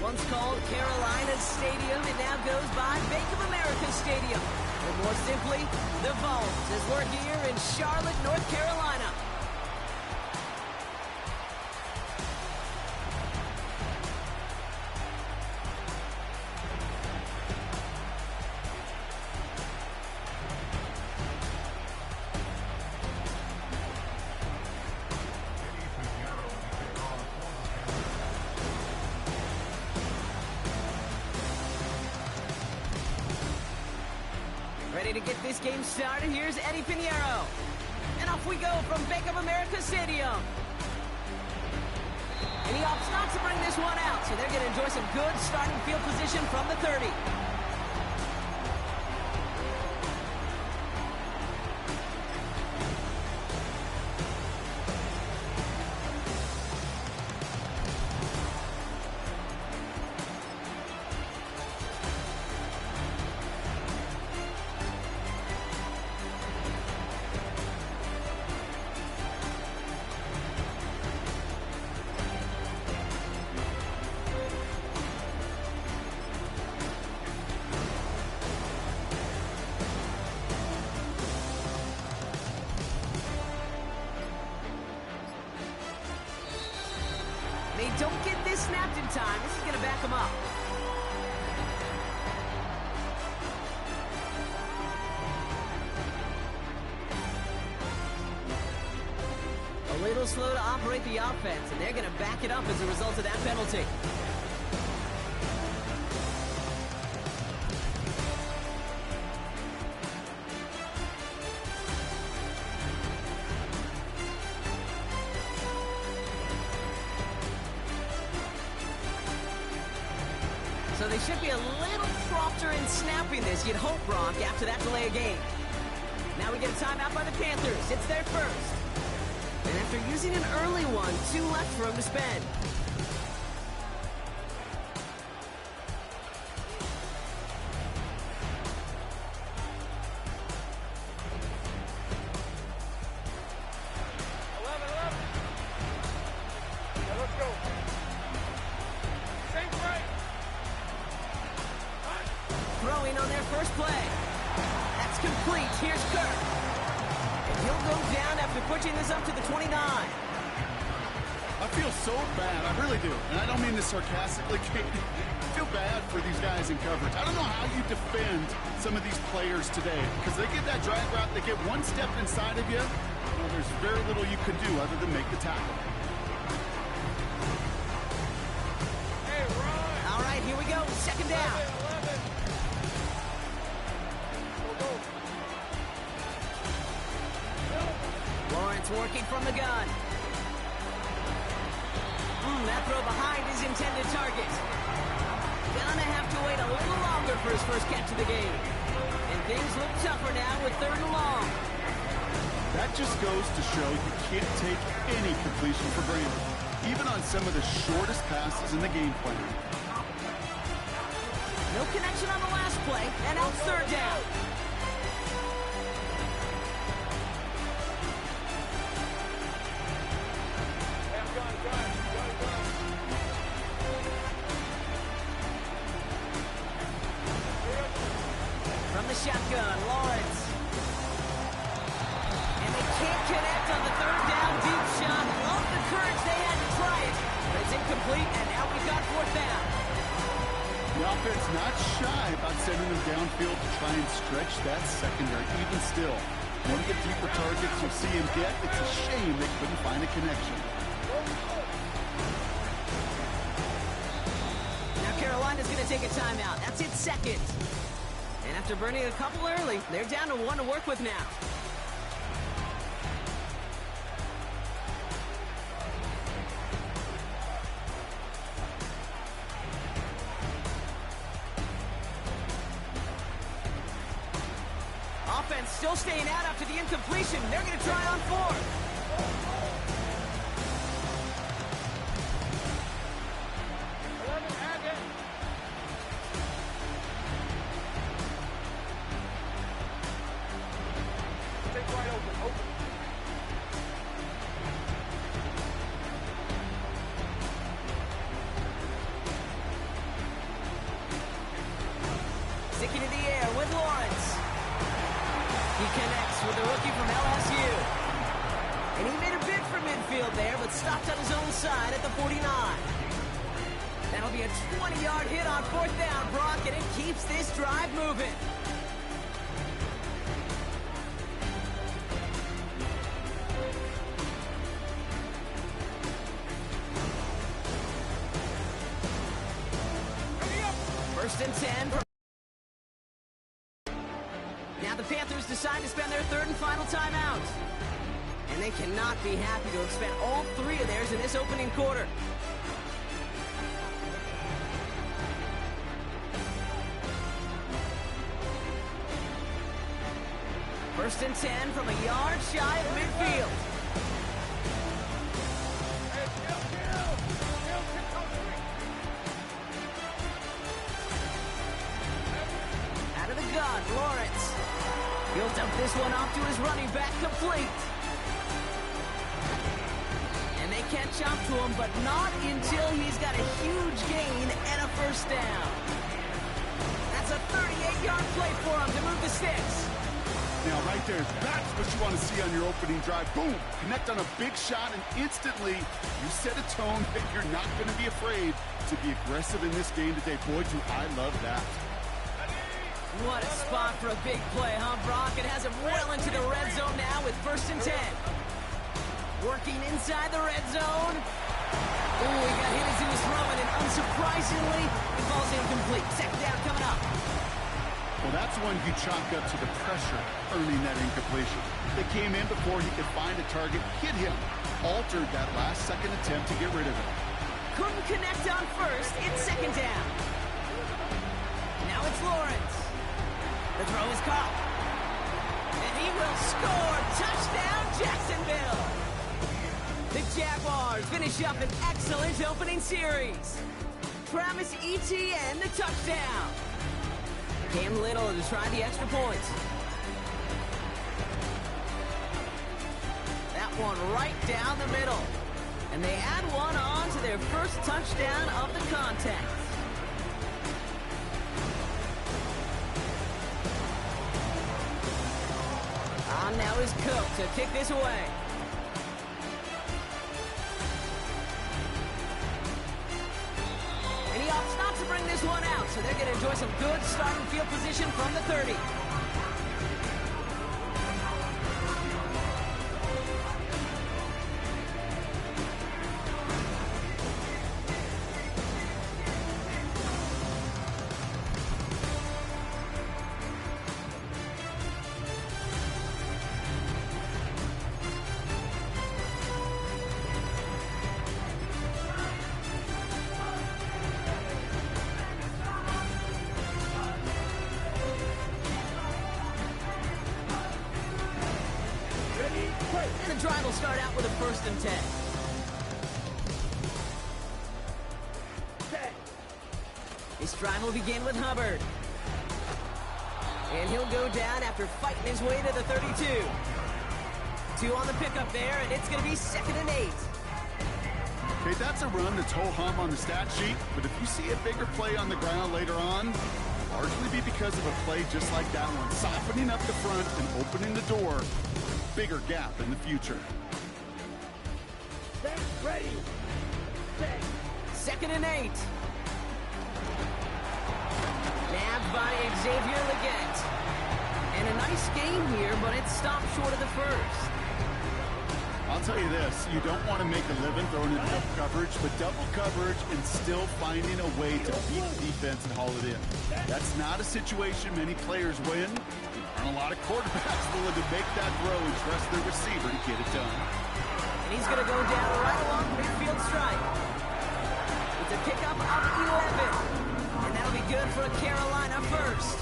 Once called Carolina Stadium, it now goes by Bank of America Stadium. Or more simply, the Vols, as we're here in Charlotte, North Carolina. Ready to get this game started, here's Eddie Pinheiro. And off we go from Bank of America Stadium. And he opts not to bring this one out, so they're going to enjoy some good starting field position from the 30. They don't get this snapped in time. This is going to back them up. A little slow to operate the offense, and they're going to back it up as a result of that penalty. So they should be a little prompter in snapping this, you'd hope, Brock, after that delay of game. Now we get a timeout by the Panthers. It's their first. And after using an early one, 2 left for them to spend. Throwing on their first play. That's complete. Here's Kirk. And he'll go down after pushing this up to the 29. I feel so bad. I really do. And I don't mean this sarcastically. I feel bad for these guys in coverage. I don't know how you defend some of these players today. Because they get that drag route, they get one step inside of you. Well, there's very little you could do other than make the tackle. All right, here we go. Second down. Lawrence working from the gun. That throw behind his intended target. Gonna have to wait a little longer for his first catch of the game. And things look tougher now with 3rd and long. That just goes to show you can't take any completion for granted, even on some of the shortest passes in the game plan. No connection on the last play, and now 3rd down. From the shotgun, Lawrence. And they can't connect on the 3rd down deep shot. Love the courage they had to try it. But it's incomplete, and now we've got 4th down. The offense not shy about sending them downfield to try and stretch that secondary. Even still, one of the deeper targets you see him get, it's a shame they couldn't find a connection. Now Carolina's going to take a timeout. That's its 2nd. And after burning a couple early, they're down to 1 to work with now. Offense still staying out after the incompletion. They're going to try on 4th. midfield there, but stopped on his own side at the 49. That'll be a 20-yard hit on 4th down, Brock, and it keeps this drive moving. First and 10. Now the Panthers decide to spend their 3rd and final timeout. And they cannot be happy to have spent all 3 of theirs in this opening quarter. First and 10 from a yard shy of midfield. Out of the gun, Lawrence. He'll dump this one off to his running back, complete. And they catch up to him, but not until he's got a huge gain and a first down. That's a 38-yard play for him to move the sticks. Now, right there, that's what you want to see on your opening drive. Boom! Connect on a big shot, and instantly you set a tone that you're not going to be afraid to be aggressive in this game today. Boy, do I love that. What a spot for a big play, huh, Brock? It has him well into the red zone now with 1st and 10. Working inside the red zone. Ooh, he got hit as he was throwing, and unsurprisingly, the ball's incomplete. 2nd down coming up. Well, that's one you chalk up to the pressure earning that incompletion. They came in before he could find a target, hit him, altered that last-second attempt to get rid of it. Couldn't connect on 1st. It's 2nd down. Now it's Lawrence. The throw is caught. And he will score. Touchdown, Jacksonville. The Jaguars finish up an excellent opening series. Travis Etienne, the touchdown. Cam Little to try the extra point. That one right down the middle. And they add one on to their first touchdown of the contest. On now is Cook to kick this away. And he opts not to bring this one out, so they're going to enjoy some good starting field position from the 30. And the drive will start out with a 1st and 10. This drive will begin with Hubbard. And he'll go down after fighting his way to the 32. 2 on the pickup there, and it's going to be 2nd and 8. Okay, that's a run that's ho-hum on the stat sheet, but if you see a bigger play on the ground later on, largely be because of a play just like that one, softening up the front and opening the door. Bigger gap in the future. Ready. 2nd and 8. Nabbed by Xavier Legette. And a nice game here, but it stopped short of the first. I'll tell you this, you don't want to make a living throwing in double coverage, but double coverage and still finding a way to beat the defense and haul it in. That's not a situation many players win. There aren't a lot of quarterbacks willing to make that throw and trust their receiver to get it done. And he's going to go down right along midfield stripe. It's a pickup of 11. And that'll be good for a Carolina first.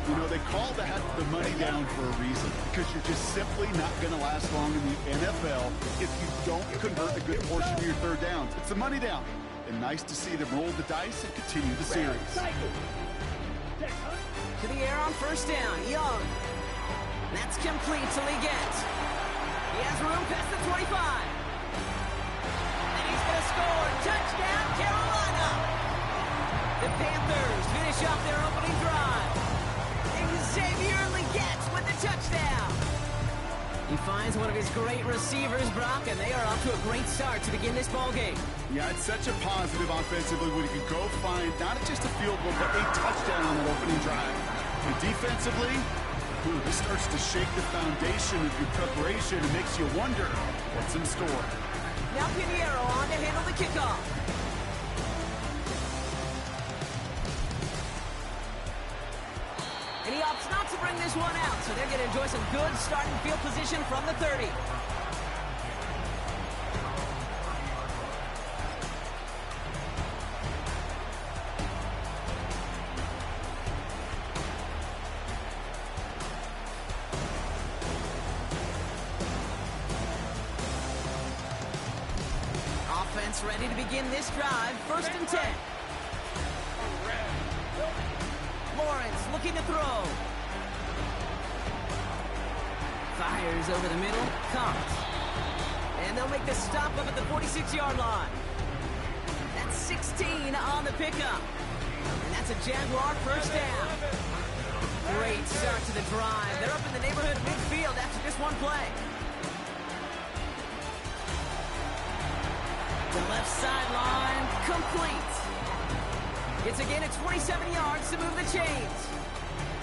You know, they call that the money down for a reason, because you're just simply not going to last long in the NFL if you don't convert a good portion of your 3rd downs. It's a money down. And nice to see them roll the dice and continue the series. To the air on 1st down, Young. That's complete to Legette. He has room past the 25. And he's going to score. Touchdown, Carolina. The Panthers finish off their opening drive. Xavier Legette with the touchdown. He finds one of his great receivers, Brock, and they are off to a great start to begin this ball game. Yeah, it's such a positive offensively when you can go find not just a field goal, but a touchdown on the opening drive. And defensively, this starts to shake the foundation of your preparation and makes you wonder what's in store. Now Pinheiro on to handle the kickoff. And he opts not to bring this one out, so they're going to enjoy some good starting field position from the 30. Offense ready to begin this drive, 1st and 10. Lawrence looking to throw. Fires over the middle, caught. And they'll make the stop up at the 46-yard line. That's 16 on the pickup. And that's a Jaguar 1st down. Great start to the drive. They're up in the neighborhood of midfield after just one play. The left sideline, complete. It's a gain of 27 yards to move the chains.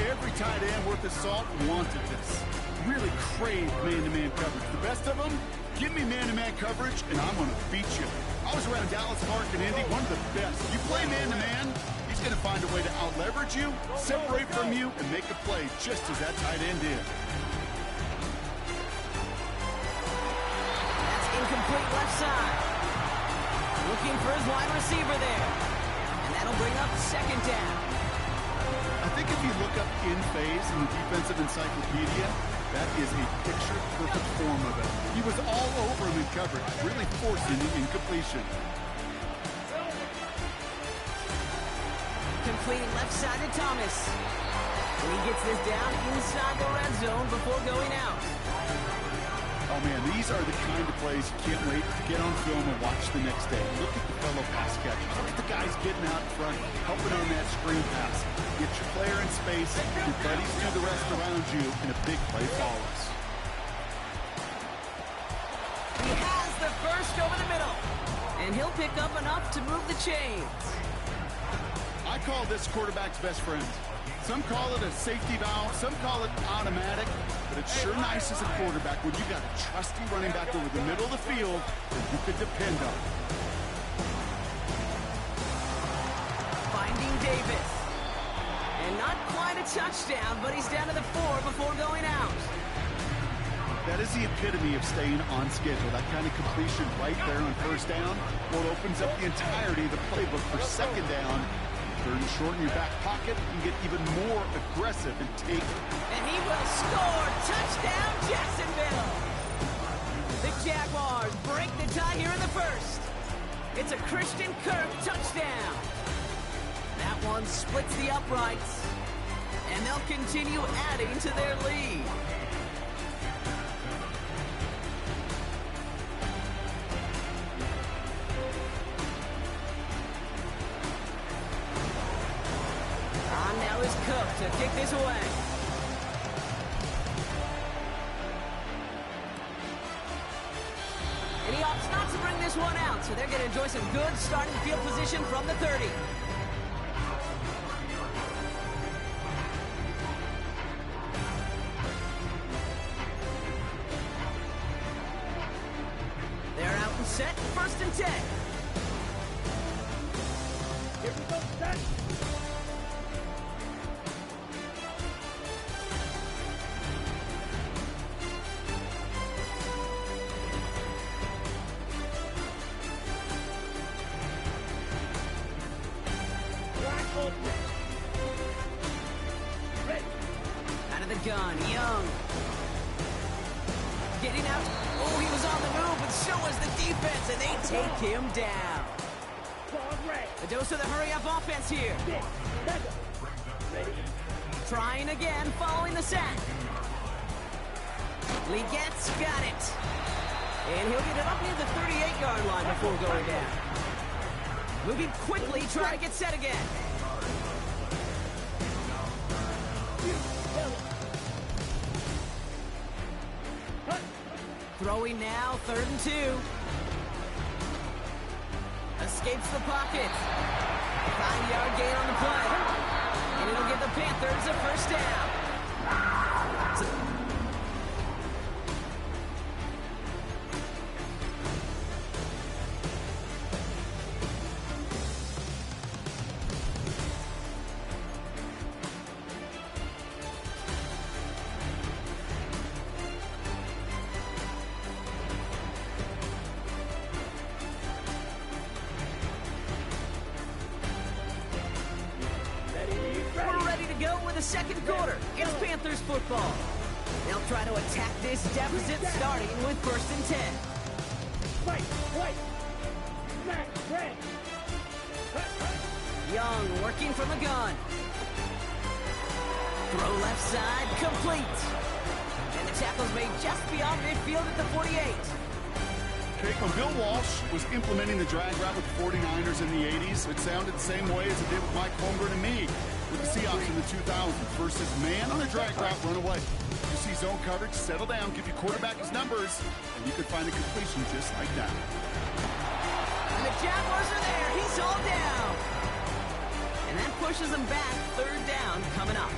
Every tight end worth his salt wanted this. Really craved man-to-man coverage. The best of them, give me man-to-man coverage, and I'm going to beat you. I was around Dallas Park and Indy, one of the best. You play man-to-man, he's going to find a way to out-leverage you, separate from you, and make a play just as that tight end did. That's incomplete left side. Looking for his wide receiver there. And that'll bring up 2nd down. I think if you look up in phase in the defensive encyclopedia, that is a picture-perfect form of it. He was all over him in coverage, really forcing the incompletion. Complete left side to Thomas. And he gets this down inside the red zone before going out. Oh, man, these are the kind of plays you can't wait to get on film and watch the next day. Look at the fellow pass catchers. Look at the guys getting out in front, helping on that screen pass. Get your player in space, your buddies do the rest around you, and a big play follows. He has the first over the middle. And he'll pick up enough to move the chains. I call this quarterback's best friend. Some call it a safety valve, some call it automatic, but it's sure nice as a quarterback when you got a trusty running back over the middle of the field that you could depend on. Finding Davis. And not quite a touchdown, but he's down to the 4 before going out. That is the epitome of staying on schedule. That kind of completion right there on 1st down, well, it opens up the entirety of the playbook for 2nd down. 3rd and short in your back pocket, you get even more aggressive and take. And he will score. Touchdown, Jacksonville. The Jaguars break the tie here in the 1st. It's a Christian Kirk touchdown. That one splits the uprights. And they'll continue adding to their lead. Now is Cook to kick this away. And he opts not to bring this one out, so they're going to enjoy some good starting field position from the 30. They're out and set, 1st and 10. Here we go, set. Out of the gun, Young. Getting out. Oh, he was on the move, but so was the defense, and they take him down. A dose of the hurry-up offense here. Trying again, following the sack. Legette's got it. And he'll get it up near the 38-yard line before going down. Moving quickly, try to get set again. Throwing now, 3rd and 2. Escapes the pocket. 5-yard gain on the play. And it'll give the Panthers a first down. Second quarter, it's Panthers football. They'll try to attack this deficit starting with 1st and 10. Young working from the gun. Throw left side, complete. And the tackle's made just beyond midfield at the 48. Okay, when Bill Walsh was implementing the drag route with the 49ers in the 80s, it sounded the same way as it did with Mike Holmgren and me with the Seahawks in the 2000s versus man on a drag route, run away. You see zone coverage, settle down, give your quarterback his numbers, and you can find a completion just like that. And the Jaguars are there. He's all down. And that pushes them back. 3rd down coming up.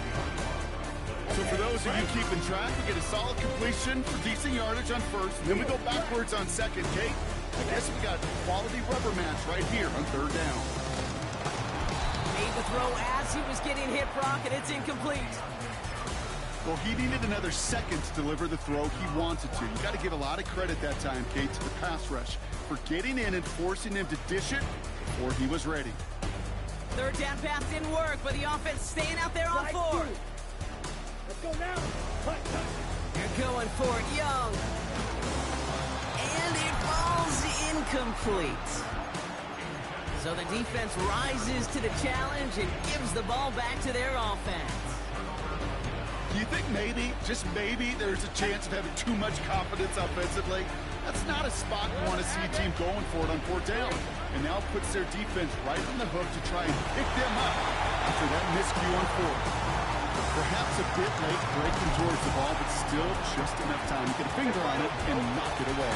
So for those of you keeping track, we get a solid completion for decent yardage on 1st, and then we go backwards on 2nd. Kate, I guess we got a quality rubber match right here on 3rd down. Made the throw as he was getting hit, Brock, and it's incomplete. Well, he needed another second to deliver the throw he wanted to. You got to give a lot of credit that time, Kate, to the pass rush for getting in and forcing him to dish it before he was ready. 3rd down pass didn't work, but the offense staying out there on 4th. Let's go now. They're going for it, Young. And it falls incomplete. So the defense rises to the challenge and gives the ball back to their offense. Do you think maybe, just maybe, there's a chance of having too much confidence offensively? That's not a spot you want to see a team going for it on 4th down. And now puts their defense right on the hook to try and pick them up after that miscue on 4th. Perhaps a bit late breaking towards the ball, but still just enough time to get a finger on it and knock it away.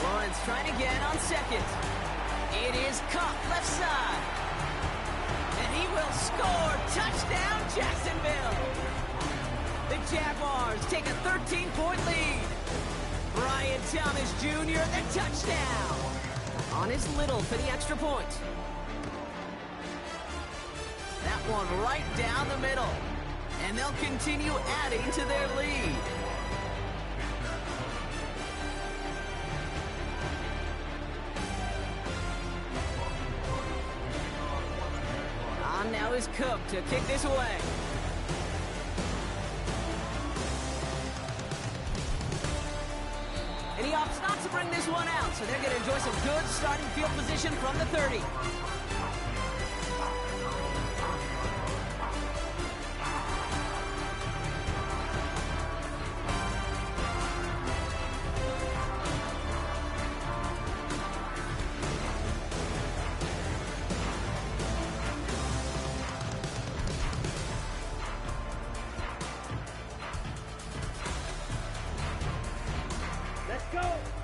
Lawrence trying again on 2nd. It is caught left side. And he will score. Touchdown, Jacksonville. The Jaguars take a 13-point lead. Brian Thomas Jr., the touchdown. On his Little for the extra point. That one right down the middle. And they'll continue adding to their lead. On now is Cook to kick this away. And he opts not to bring this one out, so they're going to enjoy some good starting field position from the 30.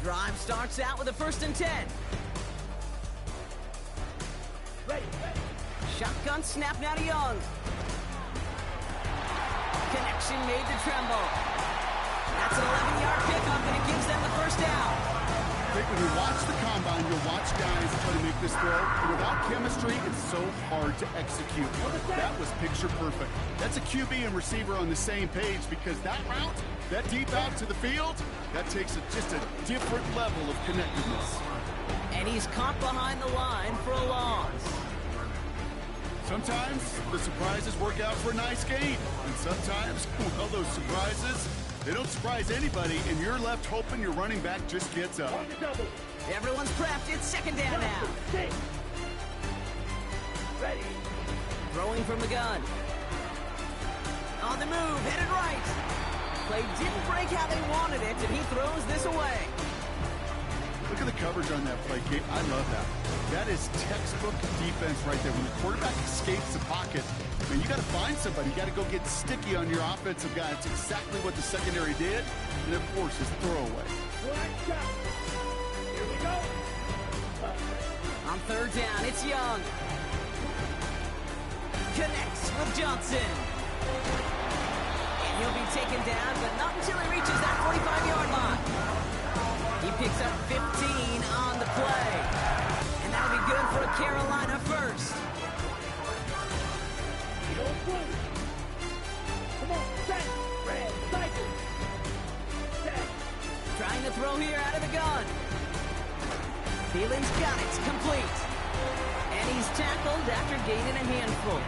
Drive starts out with a 1st and 10. Ready. Shotgun snap now to Young. Connection made to Tremble. That's an 11-yard pickup, and it gives them the first down. I think when you watch the combine, you'll watch guys try to make this throw. And without chemistry, it's so hard to execute. That was picture perfect. That's a QB and receiver on the same page because that route, that deep out to the field, that takes just a different level of connectedness. And he's caught behind the line for a loss. Sometimes the surprises work out for a nice gain. And sometimes, well, those surprises, they don't surprise anybody, and you're left hoping your running back just gets up. Everyone's prepped. It's 2nd down now. Ready. Throwing from the gun. On the move, headed right. Play didn't break how they wanted it, and he throws this away. Look at the coverage on that play, Kate. I love that. That is textbook defense right there. When the quarterback escapes the pocket, Man, you got to find somebody. You got to go get sticky on your offensive guy. It's exactly what the secondary did, and it forces throwaway. Here we go. On third down, it's Young. Connects with Johnson. And he'll be taken down, but not until he reaches that 45-yard line. He picks up 15 on the play. And that'll be good for a Carolina first. Come on, set, red, cycle. Set. Trying to throw here out of the gun. Thielens got it, complete. And he's tackled after gaining a handful.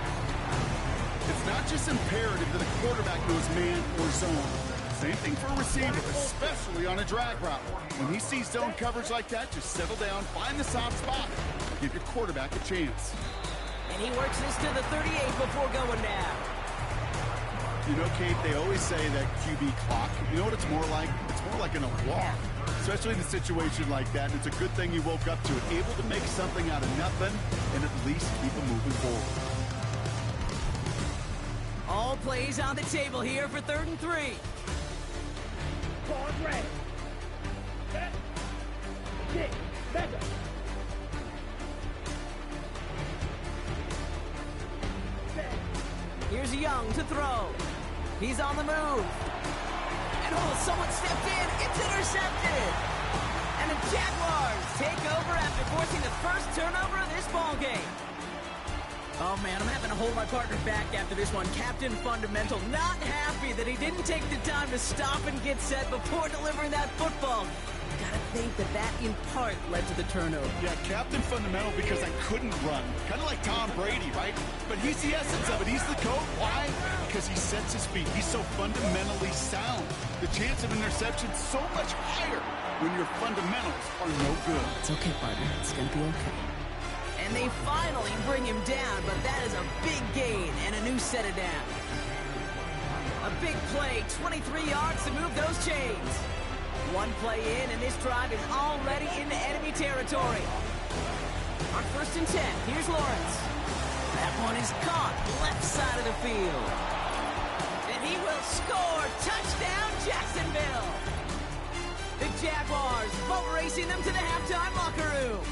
It's not just imperative that a quarterback knows man or zone. Same thing for a receiver, especially on a drag route. When he sees zone coverage like that, just settle down, find the soft spot, give your quarterback a chance. And he works this to the 38 before going down. You know, Kate, they always say that QB clock, you know what it's more like? It's more like an alarm, especially in a situation like that. And it's a good thing you woke up to it, able to make something out of nothing and at least keep them moving forward. All plays on the table here for 3rd and 3. Ball red. Set. Kick. Mega. Set. Here's Young to throw. He's on the move. And someone stepped in. It's intercepted. And the Jaguars take over after forcing the first turnover of this ball game. Oh, man, I'm having to hold my partner back after this one. Captain Fundamental not happy that he didn't take the time to stop and get set before delivering that football. Gotta think that in part led to the turnover. Yeah, Captain Fundamental because I couldn't run. Kind of like Tom Brady, right? But he's the essence of it. He's the GOAT. Why? Because he sets his feet. He's so fundamentally sound. The chance of interception so much higher when your fundamentals are no good. It's okay, partner. It's gonna be okay. And they finally bring him down, but that is a big gain and a new set of downs. A big play, 23 yards to move those chains. One play in, and this drive is already into enemy territory. On 1st and 10, here's Lawrence. That one is caught left side of the field. And he will score. Touchdown, Jacksonville. The Jaguars boat racing them to the halftime locker room.